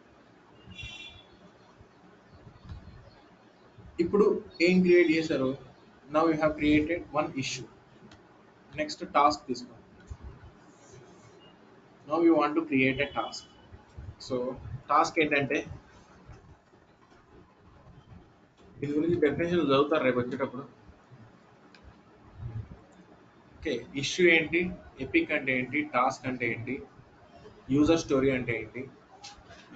ఇప్పుడు ఏం క్రియేట్ చేశారు, now you have created one issue. Next task తీసుకోండి. Now you want to create a task. So task ఏంటంటే, దీని గురించి డెఫినేషన్ చదువుతారు రేపు వచ్చేటప్పుడు. ఓకే, ఇష్యూ ఏంటి, ఎపిక్ అంటే ఏంటి, టాస్క్ అంటే ఏంటి, యూజర్ స్టోరీ అంటే ఏంటి,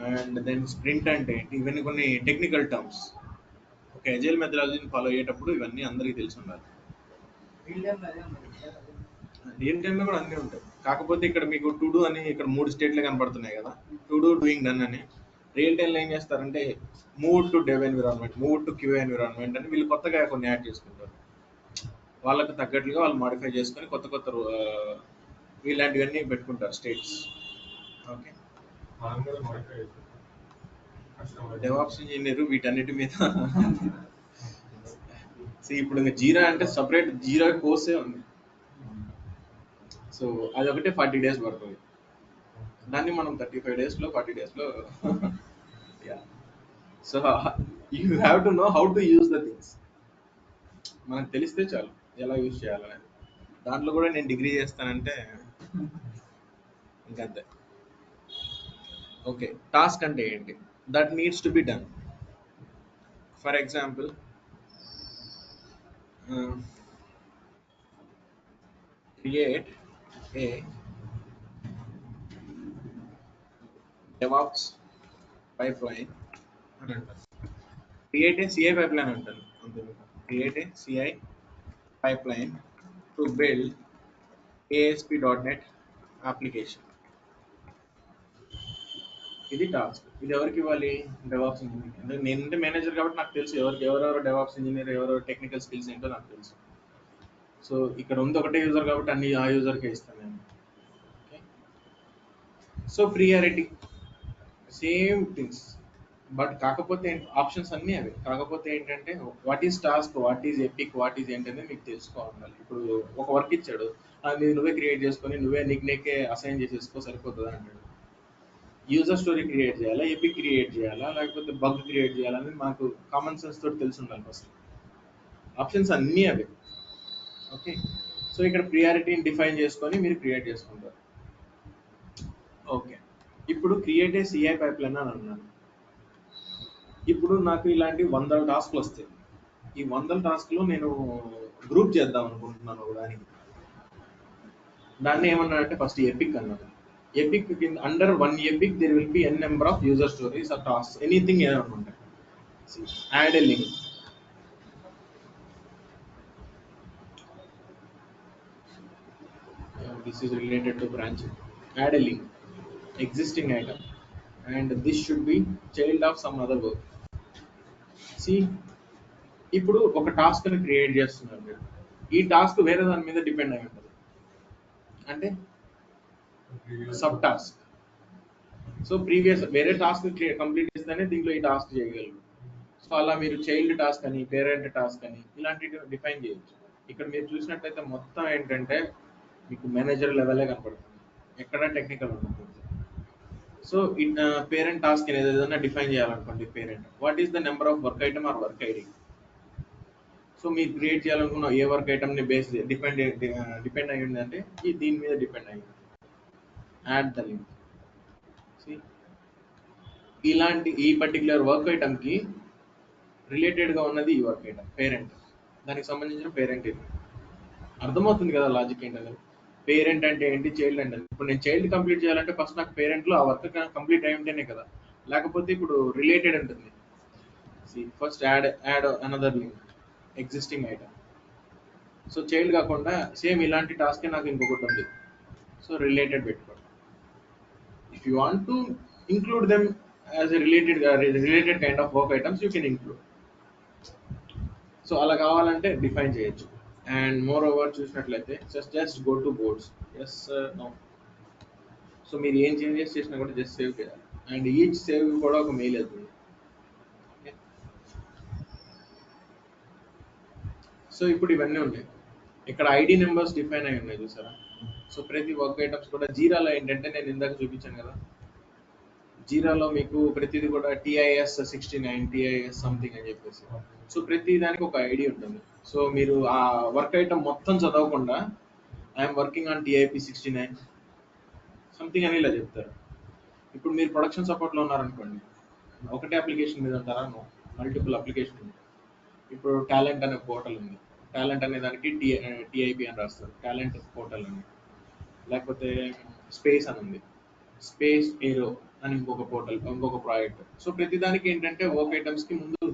అండ్ దెన్ స్ప్రింట్ అంటే ఏంటి, ఇవన్నీ కొన్ని టెక్నికల్ టర్మ్స్. ఓకే, అజైల్ మెథడాలజీని ఫాలో అయ్యేటప్పుడు ఇవన్నీ అందరికీ తెలిసి ఉండాలి. రియల్ టైంలో కూడా అన్నీ ఉంటాయి, కాకపోతే ఇక్కడ మీకు టు డూ అని ఇక్కడ 3 స్టేట్లు కనపడుతున్నాయి కదా, టు డూ, డూయింగ్, డన్ అని. రియల్ టైంలో ఏం చేస్తారంటే move to dev environment, move to Q environment అని వీళ్ళు కొత్తగా కొన్ని యాడ్ చేసుకుంటారు. వాళ్ళకు తగ్గట్లుగా వాళ్ళు మాడిఫై చేసుకొని కొత్త కొత్త ఇలాంటివన్నీ పెట్టుకుంటారు స్టేట్స్. ఓకే, డెవాప్స్ ఇంజనీర్ వీటన్నిటి మీద. ఇప్పుడు ఇంకా జీరా అంటే సపరేట్ జీరా కోర్సే ఉంది. సో అదొకటే 40 days పడుతుంది, దాన్ని మనం 35 daysలో 40 daysలో. So you have to know how to use the things. మనకు తెలిస్తే చాలు ఎలా యూజ్ చేయాలనేది. దాంట్లో కూడా నేను డిగ్రీ చేస్తానంటే ఇంకంతే. ఓకే, టాస్క్ అంటే ఏంటి, that needs to be done. For example create a DevOps pipeline అని అంటారు. క్రియేట్ ఏ CI pipeline అంటాను అంతే. Create a CI pipeline to build ASP.NET application. ఇది టాస్క్. ఇది ఎవరికి ఇవ్వాలి, డెవాప్స్ ఇంజనీర్. నేనంటే మేనేజర్ కాబట్టి నాకు తెలుసు ఎవరెవరు డెవాప్స్ ఇంజనీర్, ఎవరెవరు టెక్నికల్ స్కిల్స్ ఏంటో నాకు తెలుసు. సో ఇక్కడ ఉంది ఒకటే యూజర్ కాబట్టి అన్ని ఆ యూజర్కే ఇస్తాను నేను. Okay, so priority same things, but కాకపోతే ఆప్షన్స్ అన్నీ అవి. కాకపోతే ఏంటంటే what is task, what is epic, what is ఏంటనే మీకు తెలుసుకోవాలి. ఇప్పుడు ఒక వర్క్ ఇచ్చాడు, అది నువ్వే క్రియేట్ చేసుకొని నువ్వే నీకే అసైన్ చేసేసుకో సరిపోతుంది అంటాడు. యూజర్ స్టోరీ క్రియేట్ చేయాలా, ఎపిక్ క్రియేట్ చేయాలా, లేకపోతే బగ్ క్రియేట్ చేయాలని మాకు కామన్ సెన్స్ తోటి తెలిసి ఉండాలి ఫస్ట్. ఆప్షన్స్ అన్నీ అవి. ఓకే, సో ఇక్కడ ప్రియారిటీని డిఫైన్ చేసుకొని మీరు క్రియేట్ చేసుకుంటారు. ఓకే, ఇప్పుడు క్రియేట్ ఏ CI పైప్లైన్ అని అన్నాను. ఇప్పుడు నాకు ఇలాంటి 100 టాస్క్లు వస్తాయి. ఈ 100 టాస్క్లు నేను గ్రూప్ చేద్దాం అనుకుంటున్నాను దానికి. దాన్ని ఏమన్నానంటే ఫస్ట్ ఎపిక్ అన్నాను. ఎపిక్ కింద under one epic there will be n number of user stories or tasks anything ఏదైనా ఉంటాయి. Add a link. This is related to branching. Add a link, existing item, and this should be child of some other work. See, ఇప్పుడు ఒక task ని create చేస్తున్నారు మీరు. ఈ task వేరే దాని మీద డిపెండ్ అయి ఉంటుంది, అంటే సబ్ టాస్క్. సో ప్రీవియస్ వేరే టాస్క్ కంప్లీట్ చేస్తేనే దీంట్లో ఈ టాస్క్ చేయగలరు. సో అలా మీరు చైల్డ్ టాస్క్ అని, పేరెంట్ టాస్క్ అని ఇలాంటివి డిఫైన్ చేయొచ్చు. ఇక్కడ మీరు చూసినట్టయితే మొత్తం ఏంటంటే మీకు మేనేజర్ లెవెలే కనపడుతుంది, ఎక్కడ టెక్నికల్ ఉంటుంది. సో పేరెంట్ టాస్క్ అనేది ఏదైనా డిఫైన్ చేయాలనుకోండి, parent what is the number of work item or work ID. So మీరు క్రియేట్ చేయాలనుకున్న ఏ వర్క్ ఐటమ్ని బేస్ డిపెండ్ అయ్యి ఉందంటే దీని మీద డిపెండ్ అయ్యింది. Add the link. ఇలాంటి ఈ పర్టికులర్ వర్క్ ఐటమ్కి రిలేటెడ్గా ఉన్నది ఈ వర్క్ ఐటమ్ పేరెంట్, దానికి సంబంధించిన పేరెంట్ ఇది. అర్థమవుతుంది కదా లాజిక్ ఏంటది. పేరెంట్ అంటే ఏంటి, చైల్డ్ అంటే ఇప్పుడు నేను చైల్డ్ కంప్లీట్ చేయాలంటే ఫస్ట్ నాకు పేరెంట్లో ఆ వర్క్ కంప్లీట్ అయి ఉంటేనే కదా, లేకపోతే ఇప్పుడు రిలేటెడ్ ఉంటుంది. First add another link, existing item. So child కాకుండా సేమ్ ఇలాంటి టాస్కే నాకు ఇంకొకటి ఉంది, సో రిలేటెడ్ పెట్టుకోండి. If you want to include them as a related kind of work items you can include. So అలా కావాలంటే డిఫైన్ చేయొచ్చు. అండ్ మోర్ ఓవర్ చూసినట్లయితే just go to boards. Yes no. So మీరు ఏం చేంజెస్ చేసినా కూడా just save చేయాలి, and each save కూడా ఒక మెయిల్ అవుతుంది. సో ఇప్పుడు ఇవన్నీ ఉన్నాయి. ఇక్కడ ఐడి నెంబర్స్ డిఫైన్ అయి ఉన్నాయి చూసారా. సో ప్రతి వర్క్ ఐటమ్స్ కూడా జీరాలో ఏంటంటే నేను ఇందాక చూపించాను కదా, జీరాలో మీకు ప్రతిది కూడా TIS 69 TIS సంథింగ్ అని చెప్పేసి. సో ప్రతి దానికి ఒక ఐడి ఉంటుంది. సో మీరు ఆ వర్క్ ఐటమ్ మొత్తం చదవకుండా I'm working on TIP 69 something అని ఇలా చెప్తారు. ఇప్పుడు మీరు ప్రొడక్షన్ సపోర్ట్లో ఉన్నారనుకోండి, ఒకటే అప్లికేషన్ మీద ఉంటారా, మల్టిపుల్ అప్లికేషన్ ఉంది. ఇప్పుడు టాలెంట్ అనే పోర్టల్ ఉంది, టాలెంట్ అనే దానికి TIP అని రాస్తారు, టాలెంట్ పోర్టల్ అని. లేకపోతే స్పేస్ అని ఉంది, స్పేస్ ఏరో అని ఇంకొక పోర్టల్, ఇంకొక ప్రాజెక్ట్. సో ప్రతి దానికి ఏంటంటే వర్క్ ఐటమ్స్కి ముందు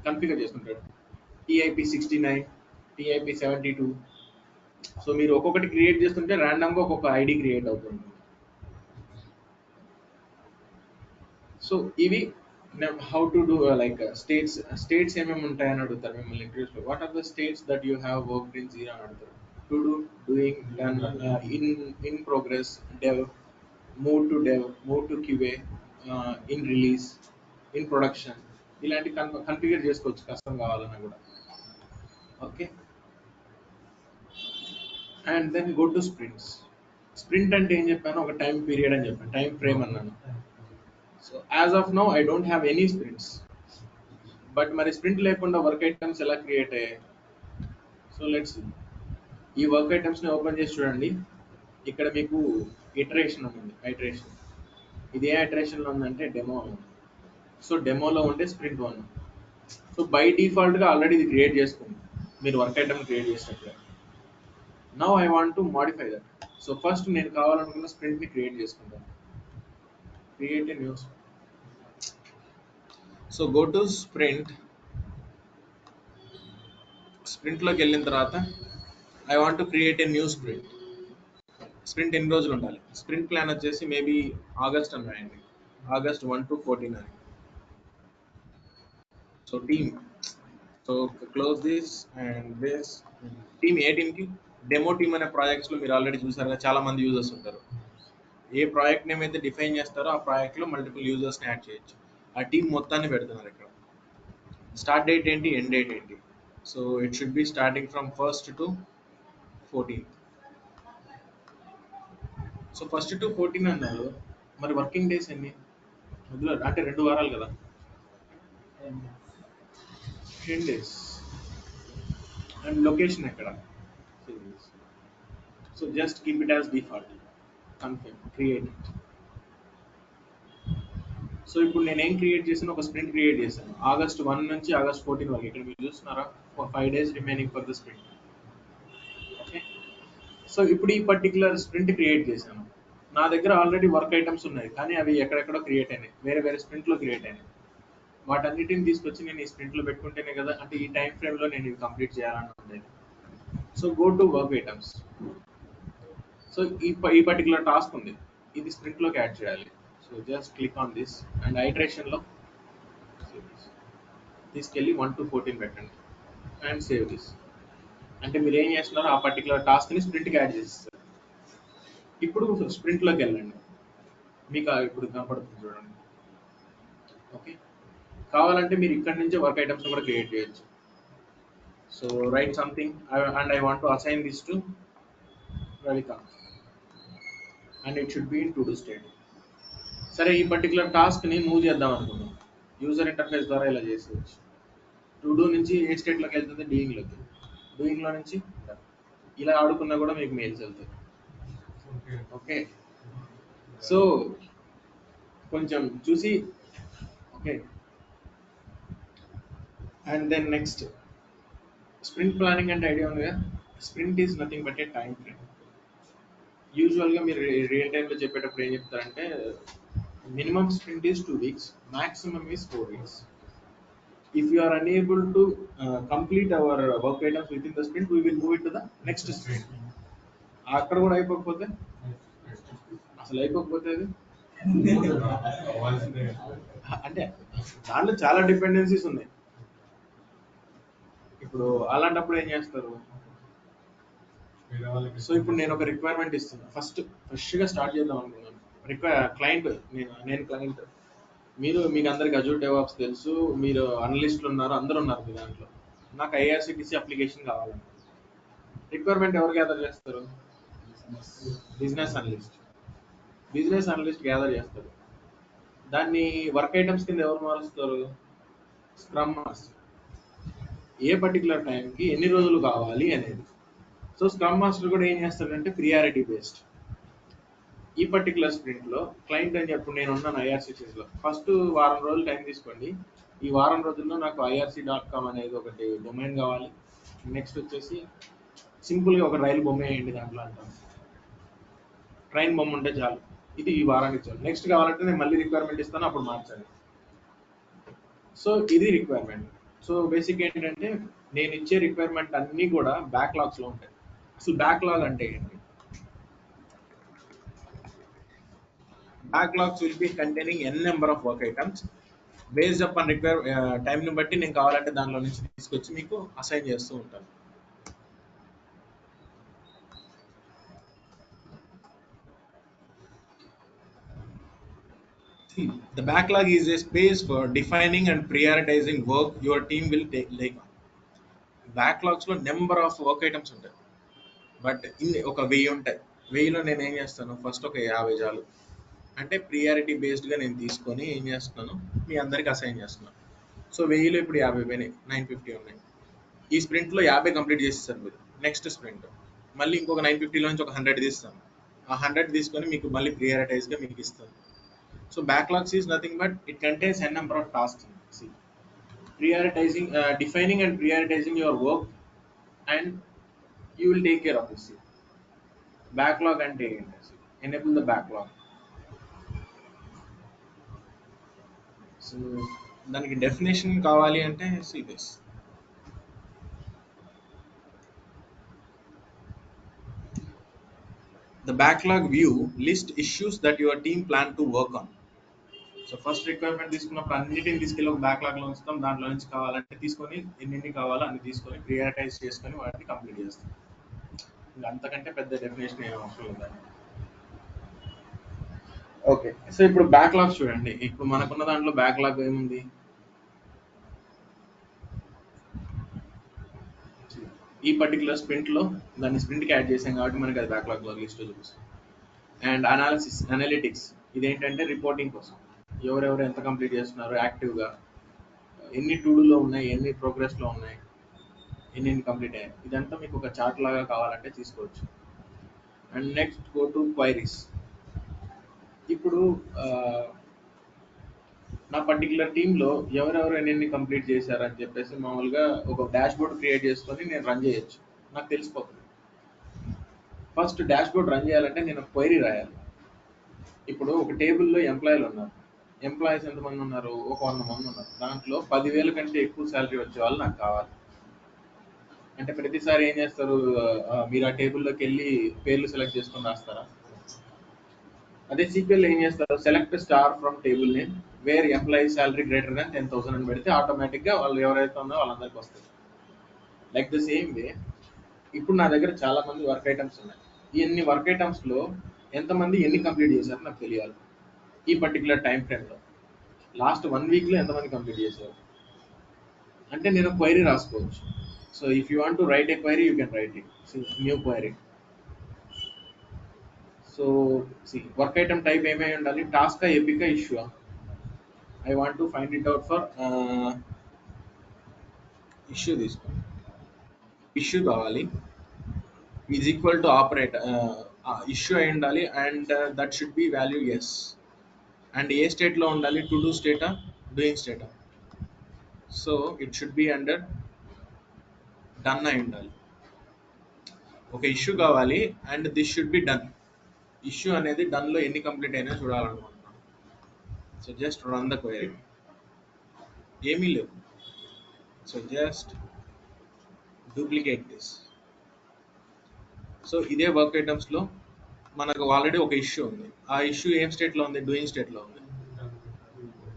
కన్ఫిగర్ చేసుకుంటాడు, TIP 69 TIP 72. సో మీరు ఒక్కొక్కటి క్రియేట్ చేస్తుంటే ర్యాండమ్గా ఒక్కొక్క ఐడి క్రియేట్ అవుతుంది. సో ఇవి how to do like states ఏమేమి ఉంటాయని అడుగుతారు మిమ్మల్ని ఇంటర్వ్యూస్లో. What are the states that you have worked in Jira అని అడుగుతారు. To do, doing, done, in progress, dev, move to dev, move to QA, in release, in production. ఇలాంటి configure చేసుకోవచ్చు కష్టం కావాలన్నా కూడా. Okay, and then go to sprints. Sprint అంటే ఏం చెప్పాను, ఒక టైం పీరియడ్ అని చెప్పాను, టైం ఫ్రేమ్ అన్నాను. So as of now I don't have any sprints. But మరి స్ప్రింట్ లేకుండా వర్క్ ఐటమ్స్ ఎలా క్రియేట్ అయ్యాయి? సో లెట్స్ ఈ వర్క్ ఐటమ్స్ని ఓపెన్ చేసి చూడండి. ఇక్కడ మీకు ఇటరేషన్ ఉంది, ఐటరేషన్. ఇది ఏ ఐటరేషన్లో ఉందంటే డెమో ఉంది. సో డెమోలో ఉండే స్ప్రింట్ 1. సో బై డిఫాల్ట్గా ఆల్రెడీ ఇది క్రియేట్ చేసుకుంది మీరు వర్క్ ఐటమ్ క్రియేట్ చేసినట్లే. Now I want to modify that. So first నేను కావాలనుకున్న స్ప్రింట్ని క్రియేట్ చేసుకుంటాను. Create a new. So go to sprint. స్ప్రింట్లోకి వెళ్ళిన తర్వాత I want to create a new sprint. Sprint ఎన్ని రోజులు ఉండాలి? స్ప్రింట్ ప్లాన్ వచ్చేసి మేబీ ఆగస్ట్ అని రాయండి, August 1 to 14 అని. So team, so close this and this. Team ఏ టీమ్కి? డెమో టీమ్ అనే ప్రాజెక్ట్స్లో మీరు ఆల్రెడీ చూసారు, చాలా మంది యూజర్స్ ఉంటారు. ఏ ప్రాజెక్ట్ నేమ్ అయితే డిఫైన్ చేస్తారో ఆ ప్రాజెక్ట్లో మల్టిపుల్ యూజర్స్ని యాడ్ చేయొచ్చు. ఆ టీం మొత్తాన్ని పెడుతున్నారు ఇక్కడ. స్టార్ట్ డేట్ ఏంటి, ఎండ్ డేట్ ఏంటి? So it should B starting from 1st to 14th. So 1st to 14 అన్నారు, మరి వర్కింగ్ డేస్ ఎన్ని? అంటే 2 వారాలు కదా, 10 days. అండ్ లొకేషన్ ఎక్కడ? So just keep it as default, confirm, create. So ఇప్పుడు నేను ఏం క్రియేట్ చేశాను, ఒక స్ప్రింట్ క్రియేట్ చేశాను August 1 నుంచి August 14 వరకు. ఇక్కడ మీరు చూస్తున్నారా, 5 days remaining for the sprint. Okay, so ఇప్పుడు ఈ పర్టికులర్ స్ప్రింట్ క్రియేట్ చేశాను. నా దగ్గర ఆల్రెడీ వర్క్ ఐటమ్స్ ఉన్నాయి, కానీ అవి ఎక్కడెక్కడో క్రియేట్ అయినాయి, వేరే వేరే స్ప్రింట్లో క్రియేట్ అయినాయి. వాటన్నిటిని తీసుకొచ్చి నేను ఈ స్ప్రింట్లో పెట్టుకుంటేనే కదా, అంటే ఈ టైం ఫ్రేమ్లో నేను ఇది కంప్లీట్ చేయాలని ఉండేది. So go to work items. So ఈ పర్టికులర్ టాస్క్ ఉంది, ఇది స్ప్రింట్లోకి యాడ్ చేయాలి. So just click on this and ఐటరేషన్లో తీసుకెళ్ళి 1 to 14 పెట్టండి అండ్ సేవ్ దిస్. అంటే మీరు ఏం చేస్తున్నారు, ఆ పర్టికులర్ టాస్క్ని స్ప్రింట్కి యాడ్ చేస్తారు. ఇప్పుడు స్ప్రింట్లోకి వెళ్ళండి, మీకు ఇప్పుడు కనపడుతుంది చూడండి. ఓకే, కావాలంటే మీరు ఇక్కడ నుంచే వర్క్ ఐటమ్స్ కూడా క్రియేట్ చేయొచ్చు. So write something and I want to assign this to Ravikanth and it should be in to do state. సరే, ఈ పర్టికులర్ టాస్క్ని మూవ్ చేద్దాం అనుకున్నాం, యూజర్ ఇంటర్ఫేస్ ద్వారా ఇలా చేసేయచ్చు. టు డూ నుంచి ఏ స్టేట్లోకి వెళ్తుంది, డూయింగ్లోకి. డూయింగ్లో నుంచి ఇలా ఆడుకున్నా కూడా మీకు మెయిల్స్ వెళ్తాయి. ఓకే, సో కొంచెం చూసి. Okay, and then next sprint planning అంటే ఐడియా ఉంది కదా. Sprint is nothing but a time frame. యూజువల్గా మీరు రియల్ టైంలో చెప్పేటప్పుడు ఏం చెప్తారంటే minimum sprint is 2 weeks, maximum is 4 weeks. If you are unable to complete our work items within the sprint, we will move it to the next sprint. అక్కడ కూడా అయిపోకపోతే అసలు అయిపోకపోతే అది అంటే దాంట్లో చాలా డిపెండెన్సీస్ ఉన్నాయి. ఇప్పుడు అలాంటప్పుడు ఏం చేస్తారు, సో ఇప్పుడు నేను ఒక రిక్వైర్మెంట్ ఇస్తున్నా, ఫ్రెష్గా స్టార్ట్ చేద్దాం అనుకున్నాను. క్లయింట్ నేను క్లయింట్, మీకు అందరికి అజూర్ డెవాప్స్ తెలుసు, మీరు అనలిస్టులు ఉన్నారు, అందరూ ఉన్నారు మీ దాంట్లో. నాకు ఐఆర్సిటిసి అప్లికేషన్ కావాలండి. రిక్వైర్మెంట్ ఎవరు గ్యాదర్ చేస్తారు, బిజినెస్ అనలిస్ట్ గ్యాదర్ చేస్తారు. దాన్ని వర్క్ ఐటమ్స్ కింద ఎవరు మారుస్తారు, స్క్రమ్ మాస్టర్. ఏ పర్టికులర్ టైంకి ఎన్ని రోజులు కావాలి అనేది. సో స్క్రమ్ మాస్టర్ కూడా ఏం చేస్తాడంటే ప్రియారిటీ బేస్డ్. ఈ పర్టికులర్ స్ప్రింట్లో క్లయింట్ అని చెప్పి నేను ఉన్నాను ఐఆర్సిటీస్లో, ఫస్ట్ వారం రోజులు టైం తీసుకోండి, ఈ వారం రోజుల్లో నాకు irc.com అనేది ఒకటి డొమైన్ కావాలి. నెక్స్ట్ వచ్చేసి సింపుల్గా ఒక రైలు బొమ్మ వేయండి దాంట్లో అంటాను, ట్రైన్ బొమ్మ ఉంటే చాలు, ఇది ఈ వారానికి చాలు. నెక్స్ట్ కావాలంటే నేను మళ్ళీ రిక్వైర్మెంట్ ఇస్తాను, అప్పుడు మార్చాలి. సో ఇది రిక్వైర్మెంట్. సో బేసిక్ ఏంటంటే నేను ఇచ్చే రిక్వైర్మెంట్ అన్నీ కూడా బ్యాక్లాగ్స్లో ఉంటాయి. అసలు బ్యాక్లాగ్ అంటే ఏంటి, backlogs will be containing n number of work items based upon time ని బట్టి నేను కావాలంటే దానిలో నుంచి తీసుకొచ్చి మీకు అసైన్ చేస్తూ ఉంటాను. The backlog is a space for defining and prioritizing work your team will take on. Backlogs లో నెంబర్ ఆఫ్ వర్క్ ఐటమ్స్ ఉంటాయి, బట్ ఒక 1000 ఉంటాయి. 1000లో నేను ఏం చేస్తాను, ఫస్ట్ ఒక 50 చాలు. అంటే ప్రియారిటీ బేస్డ్గా నేను తీసుకొని ఏం చేస్తున్నాను, మీ అందరికి అసైన్ చేస్తున్నాను. సో 1000లో ఇప్పుడు 50 పోయినాయి, 950 ఉన్నాయి. ఈ స్ప్రింట్లో 50 కంప్లీట్ చేసేసారు మీరు. నెక్స్ట్ స్ప్రింట్ మళ్ళీ ఇంకొక 950లో నుంచి ఒక 100 తీస్తాను. ఆ 100 తీసుకొని మీకు మళ్ళీ ప్రియారిటైజ్గా మీకు ఇస్తాను. So backlogs is nothing but it contains n number of tasks. See, prioritizing, defining and prioritizing your work and you will take care of this. Backlog అంటే ఏంటి, enable the backlog. సో దానికి డెఫినేషన్ కావాలి అంటే see this. The backlog view list issues that your team plan to work on. So first requirement తీసుకున్నప్పుడు అన్నిటిని తీసుకెళ్ళి ఒక బ్యాక్లాగ్లో ఉంచుతాం, దాంట్లో నుంచి కావాలంటే తీసుకొని ఎన్ని కావాలో అన్ని తీసుకొని ప్రియారిటైజ్ చేసుకొని వాటిని కంప్లీట్ చేస్తాం. ఇంకా అంతకంటే పెద్ద డెఫినేషన్ ఏం అవసరం లేదు. ఓకే, సో ఇప్పుడు బ్యాక్లాగ్స్ చూడండి. ఇప్పుడు మనకున్న దాంట్లో బ్యాక్లాగ్ ఏముంది, ఈ పర్టికులర్ స్ప్రింట్లో దాన్ని స్ప్రింట్కి యాడ్ చేసాం కాబట్టి మనకి అది బ్యాక్లాగ్లో లిస్ట్లో చూపిస్తాం. అండ్ అనలిటిక్స్ ఇదేంటంటే రిపోర్టింగ్ కోసం, ఎవరెవరు ఎంత కంప్లీట్ చేస్తున్నారు, యాక్టివ్గా ఎన్ని టూడూలో ఉన్నాయి, ఎన్ని ప్రోగ్రెస్లో ఉన్నాయి, ఎన్ని కంప్లీట్ అయ్యాయి, ఇదంతా మీకు ఒక చార్ట్ లాగా కావాలంటే తీసుకోవచ్చు. And next go to queries. ఇప్పుడు నా పర్టికులర్ టీంలో ఎవరెవరు ఎన్ని కంప్లీట్ చేశారని చెప్పేసి మామూలుగా ఒక డాష్ బోర్డ్ క్రియేట్ చేసుకొని నేను రన్ చేయొచ్చు, నాకు తెలిసిపోతుంది. ఫస్ట్ డాష్ బోర్డ్ రన్ చేయాలంటే నేను క్వైరీ రాయాలి. ఇప్పుడు ఒక టేబుల్‌లో ఎంప్లాయీలు ఉన్నారు. ఎంప్లాయీస్ ఎంతమంది ఉన్నారు? ఒక 100 మంది ఉన్నారు. దాంట్లో 10,000 కంటే ఎక్కువ సాలరీ వచ్చేవాళ్ళు నాకు కావాలి. అంటే ప్రతిసారి ఏం చేస్తారు? మీరు ఆ టేబుల్‌లోకెళ్ళి పేర్లు సెలెక్ట్ చేసుకొని రాస్తారా? అదే సీక్వెల్ ఏం చేస్తారు? Select star from table name wear employee salary greater than 10,000 అని పెడితే ఆటోమేటిక్‌గా వాళ్ళు ఎవరైతే ఉన్నారో వాళ్ళందరికీ వస్తాయి. లైక్ ద సేమ్ వే ఇప్పుడు నా దగ్గర చాలా మంది వర్క్ ఐటమ్స్ ఉన్నాయి. ఈ ఎన్ని వర్క్ ఐటమ్స్‌లో ఎంతమంది ఎన్ని కంప్లీట్ చేశారో నాకు తెలియాలి. ఈ పర్టిక్యులర్ టైం ఫ్రేమ్‌లో. లాస్ట్ 1 వీక్‌లో ఎంతమంది కంప్లీట్ చేశారు? అంటే నేను క్వైరీ రాసుకోవచ్చు. So if you want to write a query you can write it. New query. So work item type ఏమై ఉండాలి? టాస్కా, ఎపికా, issue. I want to find it out for issue తీసుకోండి. ఇష్యూ కావాలి is equal to operate issue అయి ఉండాలి and that should be values and ఏ స్టేట్లో ఉండాలి? టు డూ స్టేటా, డూయింగ్ స్టేటా. So it should be under done అయి ఉండాలి. ఒక ఇష్యూ కావాలి and this should be done. Issue అనేది డన్లో ఎన్ని కంప్లీట్ అయినా చూడాలనుకుంటున్నాను. So just run the query. ఏమీ లేవు. So just duplicate this. So ఇదే వర్క్ ఐటమ్స్లో మనకు ఆల్రెడీ ఒక ఇష్యూ ఉంది. ఆ ఇష్యూ ఏం స్టేట్లో ఉంది? డూయింగ్ స్టేట్లో ఉంది.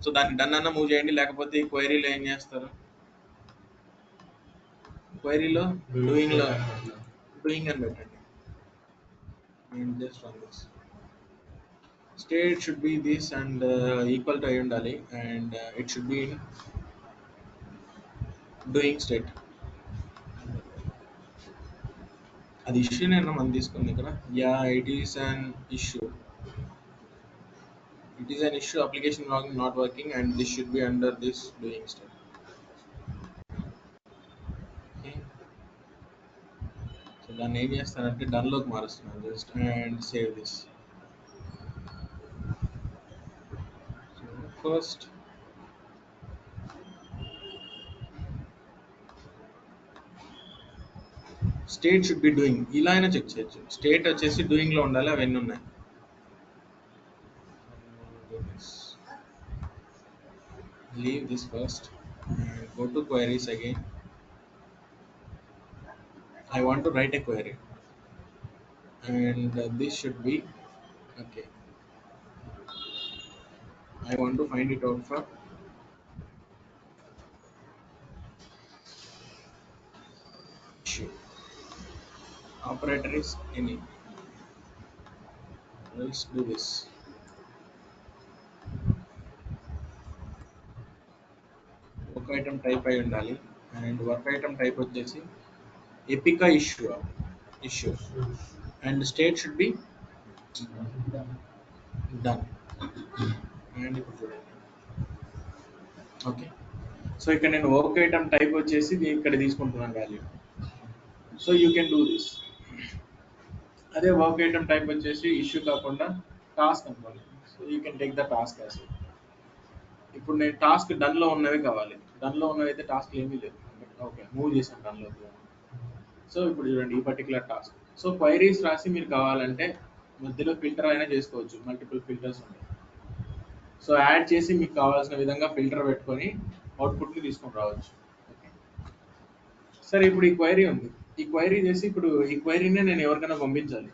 సో దాన్ని డన్ అన్న మూవ్ చేయండి, లేకపోతే ఈ క్వైరీలో ఏం చేస్తారు? క్వైరీలో డూయింగ్లో డూయింగ్ అని పెట్టండి. And just run this. State should B this and equal to అయి ఉండాలి and it should be in doing state. అది ఇష్యూ నేను మనం తీసుకుంది ఇక్కడ. Yeah it is an issue. It is an issue application login not working and this should be under this doing step. Okay. So దాన్ని ఏం చేస్తానంటే డన్లోకి మారుస్తున్నాను just and save this. So first state should be doing. ఇలా అయినా check చేయొచ్చు. State వచ్చేసి డూయింగ్లో ఉండాలి. అవన్నీ ఉన్నాయి. Leave this first and go to queries again. I want to write a query and this should be okay. I want to find it out for issue. Operator is any. Let's do this. Work item type అయి ఉండాలి అండ్ work item type వచ్చేసి ఎపికా issue and state should be done. And ఇప్పుడు చూడండి. Okay. So ఇక్కడ నేను work item type వచ్చేసి ఇక్కడ తీసుకుంటున్నాను value. So you can do this. అదే వర్క్ ఐటమ్ టైప్ వచ్చేసి ఇష్యూ కాకుండా టాస్క్ అనుకోండి. So you can take the task as. ఇప్పుడు నేను టాస్క్ డన్లో ఉన్నవి కావాలి. డన్లో ఉన్నవి అయితే టాస్క్ ఏమీ లేదు. ఓకే, మూవ్ చేసాను డన్లోకి. సో ఇప్పుడు చూడండి ఈ పర్టికులర్ టాస్క్. సో క్వైరీస్ రాసి మీరు కావాలంటే మధ్యలో ఫిల్టర్ అయినా చేసుకోవచ్చు. మల్టిపుల్ ఫిల్టర్స్ ఉంటాయి. సో యాడ్ చేసి మీకు కావాల్సిన విధంగా ఫిల్టర్ పెట్టుకొని అవుట్పుట్ని తీసుకొని రావచ్చు. ఓకే. సరే, ఇప్పుడు ఈ క్వైరీ ఉంది. ఈ క్వైరీ చేసి ఇప్పుడు ఈ క్వైరీనే నేను ఎవరికైనా పంపించాలి.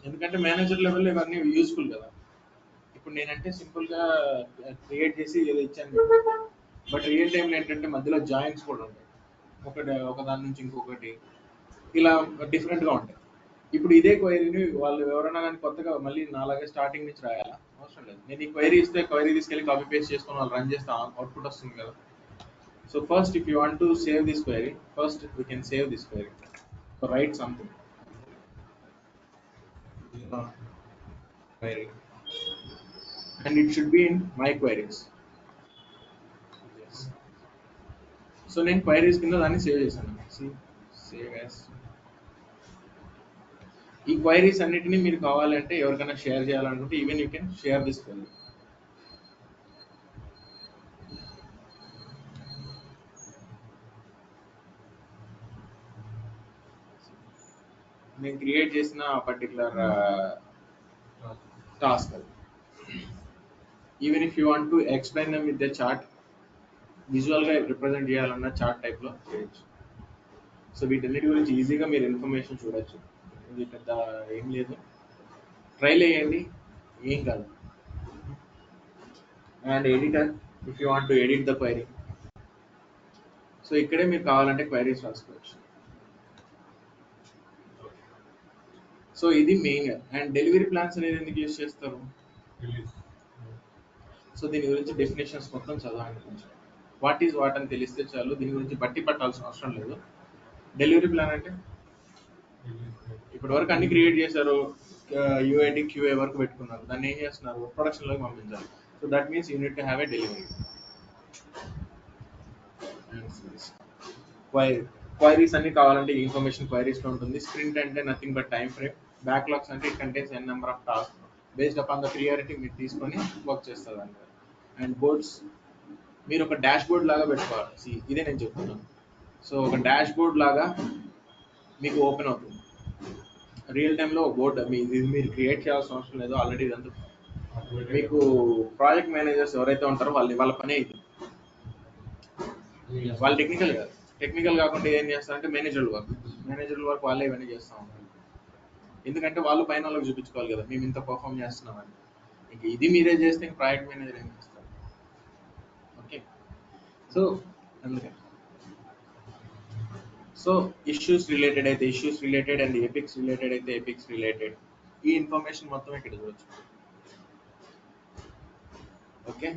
ఎందుకంటే మేనేజర్ లెవెల్లో ఇవన్నీ యూస్ఫుల్ కదా. ఇప్పుడు నేనంటే సింపుల్గా క్రియేట్ చేసి ఏదో ఇచ్చాను. బట్ రియల్ టైంలో ఏంటంటే మధ్యలో జాయింట్స్ కూడా ఉంటాయి. ఒక దాని నుంచి ఇంకొకటి ఇలా డిఫరెంట్గా ఉంటాయి. ఇప్పుడు ఇదే క్వైరీని వాళ్ళు ఎవరైనా కానీ కొత్తగా మళ్ళీ నాలాగే స్టార్టింగ్ నుంచి రాయాలా? అవసరం లేదు. నేను ఈ క్వైరీ ఇస్తే క్వైరీ తీసుకెళ్ళి కాపీ పేస్ట్ చేసుకొని వాళ్ళు రన్ చేస్తే అవుట్పుట్ వస్తుంది కదా. So first if you want to save this query, first we can save this query. So write something query and it should be in my queries. So నేను queries కింద దాన్ని save చేశాను. Save as. ఈ queries అన్నిటిని మీరు కావాలంటే ఎవరికైనా share చేయాలనుకుంటే even you can share this query. నేను క్రియేట్ చేసిన పర్టికులర్ టాస్క్ అది. Even if you want to explain them with the chart, విజువల్గా రిప్రజెంట్ చేయాలన్న చార్ట్ టైప్లో చేయొచ్చు. సో వీటన్నిటి గురించి ఈజీగా మీరు ఇన్ఫర్మేషన్ చూడొచ్చు. ఇది పెద్ద ఏం లేదు, ట్రైల్ వేయండి, ఏం కాదు. And editor, if you want to edit the query, so ఇక్కడే మీరు కావాలంటే క్వైరీస్ రాసుకోవచ్చు. సో ఇది మెయిన్. అండ్ డెలివరీ ప్లాన్స్ అనేది ఎందుకు యూస్ చేస్తారు? సో దీని గురించి డెఫినేషన్స్ మొత్తం చదవండి కొంచెం. వాట్ ఈజ్ వాట్ అని తెలిస్తే చాలు, దీని గురించి బట్టి పట్టాల్సిన అవసరం లేదు. డెలివరీ ప్లాన్ అంటే ఇప్పటి వరకు అన్ని క్రియేట్ చేశారు, యూఐడి క్యూఏ వరకు పెట్టుకున్నారు, దాన్ని ఏం చేస్తున్నారు, ప్రొడక్షన్లోకి పంపించాలి. So that means you need to have a delivery. Queries అన్ని కావాలంటే ఇన్ఫర్మేషన్ క్వైరీస్లో ఉంటుంది. స్ప్రింట్ అంటే nothing but time frame. Backlogs అంటే it contains an number of task based upon the priority మీరు తీసుకొని వర్క్ చేస్తారు అంటారు. అండ్ బోర్డ్స్ మీరు ఒక డాష్ బోర్డ్ లాగా పెట్టుకోవాలి. ఇదే నేను చెప్తున్నాను. సో ఒక డాష్ బోర్డ్ లాగా మీకు ఓపెన్ అవుతుంది రియల్ టైంలో. బోర్డ్ ఇది మీరు క్రియేట్ చేయాల్సిన అవసరం లేదు, ఆల్రెడీ ఇదంతా మీకు ప్రాజెక్ట్ మేనేజర్స్ ఎవరైతే ఉంటారో వాళ్ళ పనే ఇది. వాళ్ళు టెక్నికల్ కాకుండా ఏం చేస్తారంటే మేనేజర్ వర్క్ వాళ్ళే ఇవన్నీ చేస్తూ ఉంటారు. ఎందుకంటే వాళ్ళు పైన వాళ్ళకి చూపించుకోవాలి కదా మేము ఇంత పర్ఫామ్ చేస్తున్నామని. ఇంక ఇది మీరే చేస్తే ఇంక ప్రాజెక్ట్ మేనేజర్ ఏం చేస్తారు? ఓకే, సో అందుకే సో ఇష్యూస్ రిలేటెడ్ అయితే issues related, and epics related అయితే ఎపిక్స్ రిలేటెడ్. ఈ ఇన్ఫర్మేషన్ మొత్తం ఇక్కడ చూడొచ్చు. ఓకే,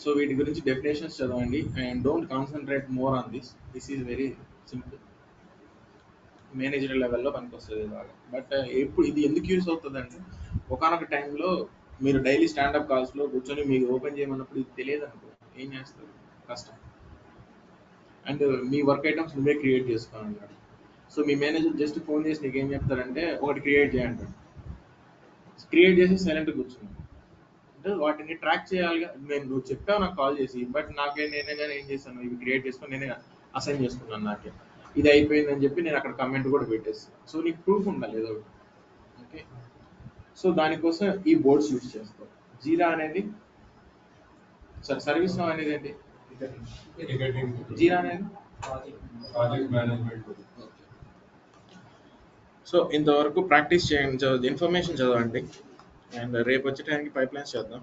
సో వీటి గురించి డెఫినేషన్స్ చదవండి. And don't concentrate more on this is very simple. Manager లెవెల్లో పనికొస్తుంది బాగా. బట్ ఎప్పుడు ఇది ఎందుకు యూస్ అవుతుంది అంటే, ఒకనొక టైంలో మీరు డైలీ స్టాండప్ కాల్స్లో కూర్చొని మీకు ఓపెన్ చేయమన్నప్పుడు ఇది తెలియదు అనుకో, ఏం చేస్తారు? కష్టం. అండ్ మీ వర్క్ ఐటమ్స్ నువ్వే క్రియేట్ చేసుకోవాలన్నాడు. సో మీ మేనేజర్ జస్ట్ ఫోన్ చేసి నీకు ఏం చెప్తారంటే ఒకటి క్రియేట్ చేయంటాడు. క్రియేట్ చేసి సైలెంట్గా కూర్చున్నాను అంటే వాటిని ట్రాక్ చేయాలిగా. నువ్వు చెప్పావు నాకు కాల్ చేసి, బట్ నేనే కానీ ఏం చేశాను, ఇవి క్రియేట్ చేసుకొని నేనే అసైన్ చేసుకున్నాను, నాకే ఇది అయిపోయిందని చెప్పి నేను అక్కడ కమెంట్ కూడా పెట్టేస్తాను. సో నీకు ప్రూఫ్ ఉండాలి ఏదో ఒకటి. ఓకే, సో దానికోసం ఈ బోర్డ్స్ యూజ్ చేస్తాం. జీరా అనేది సర్వీస్ నౌ అనేది ఏంటి? జీరా అనేది ప్రాజెక్ట్ మేనేజ్మెంట్. సో ఇంతవరకు ప్రాక్టీస్ చేయండి, ఇన్ఫర్మేషన్ చదవండి. అండ్ రేపు వచ్చే టైంకి పైప్ లైన్స్ చేద్దాం.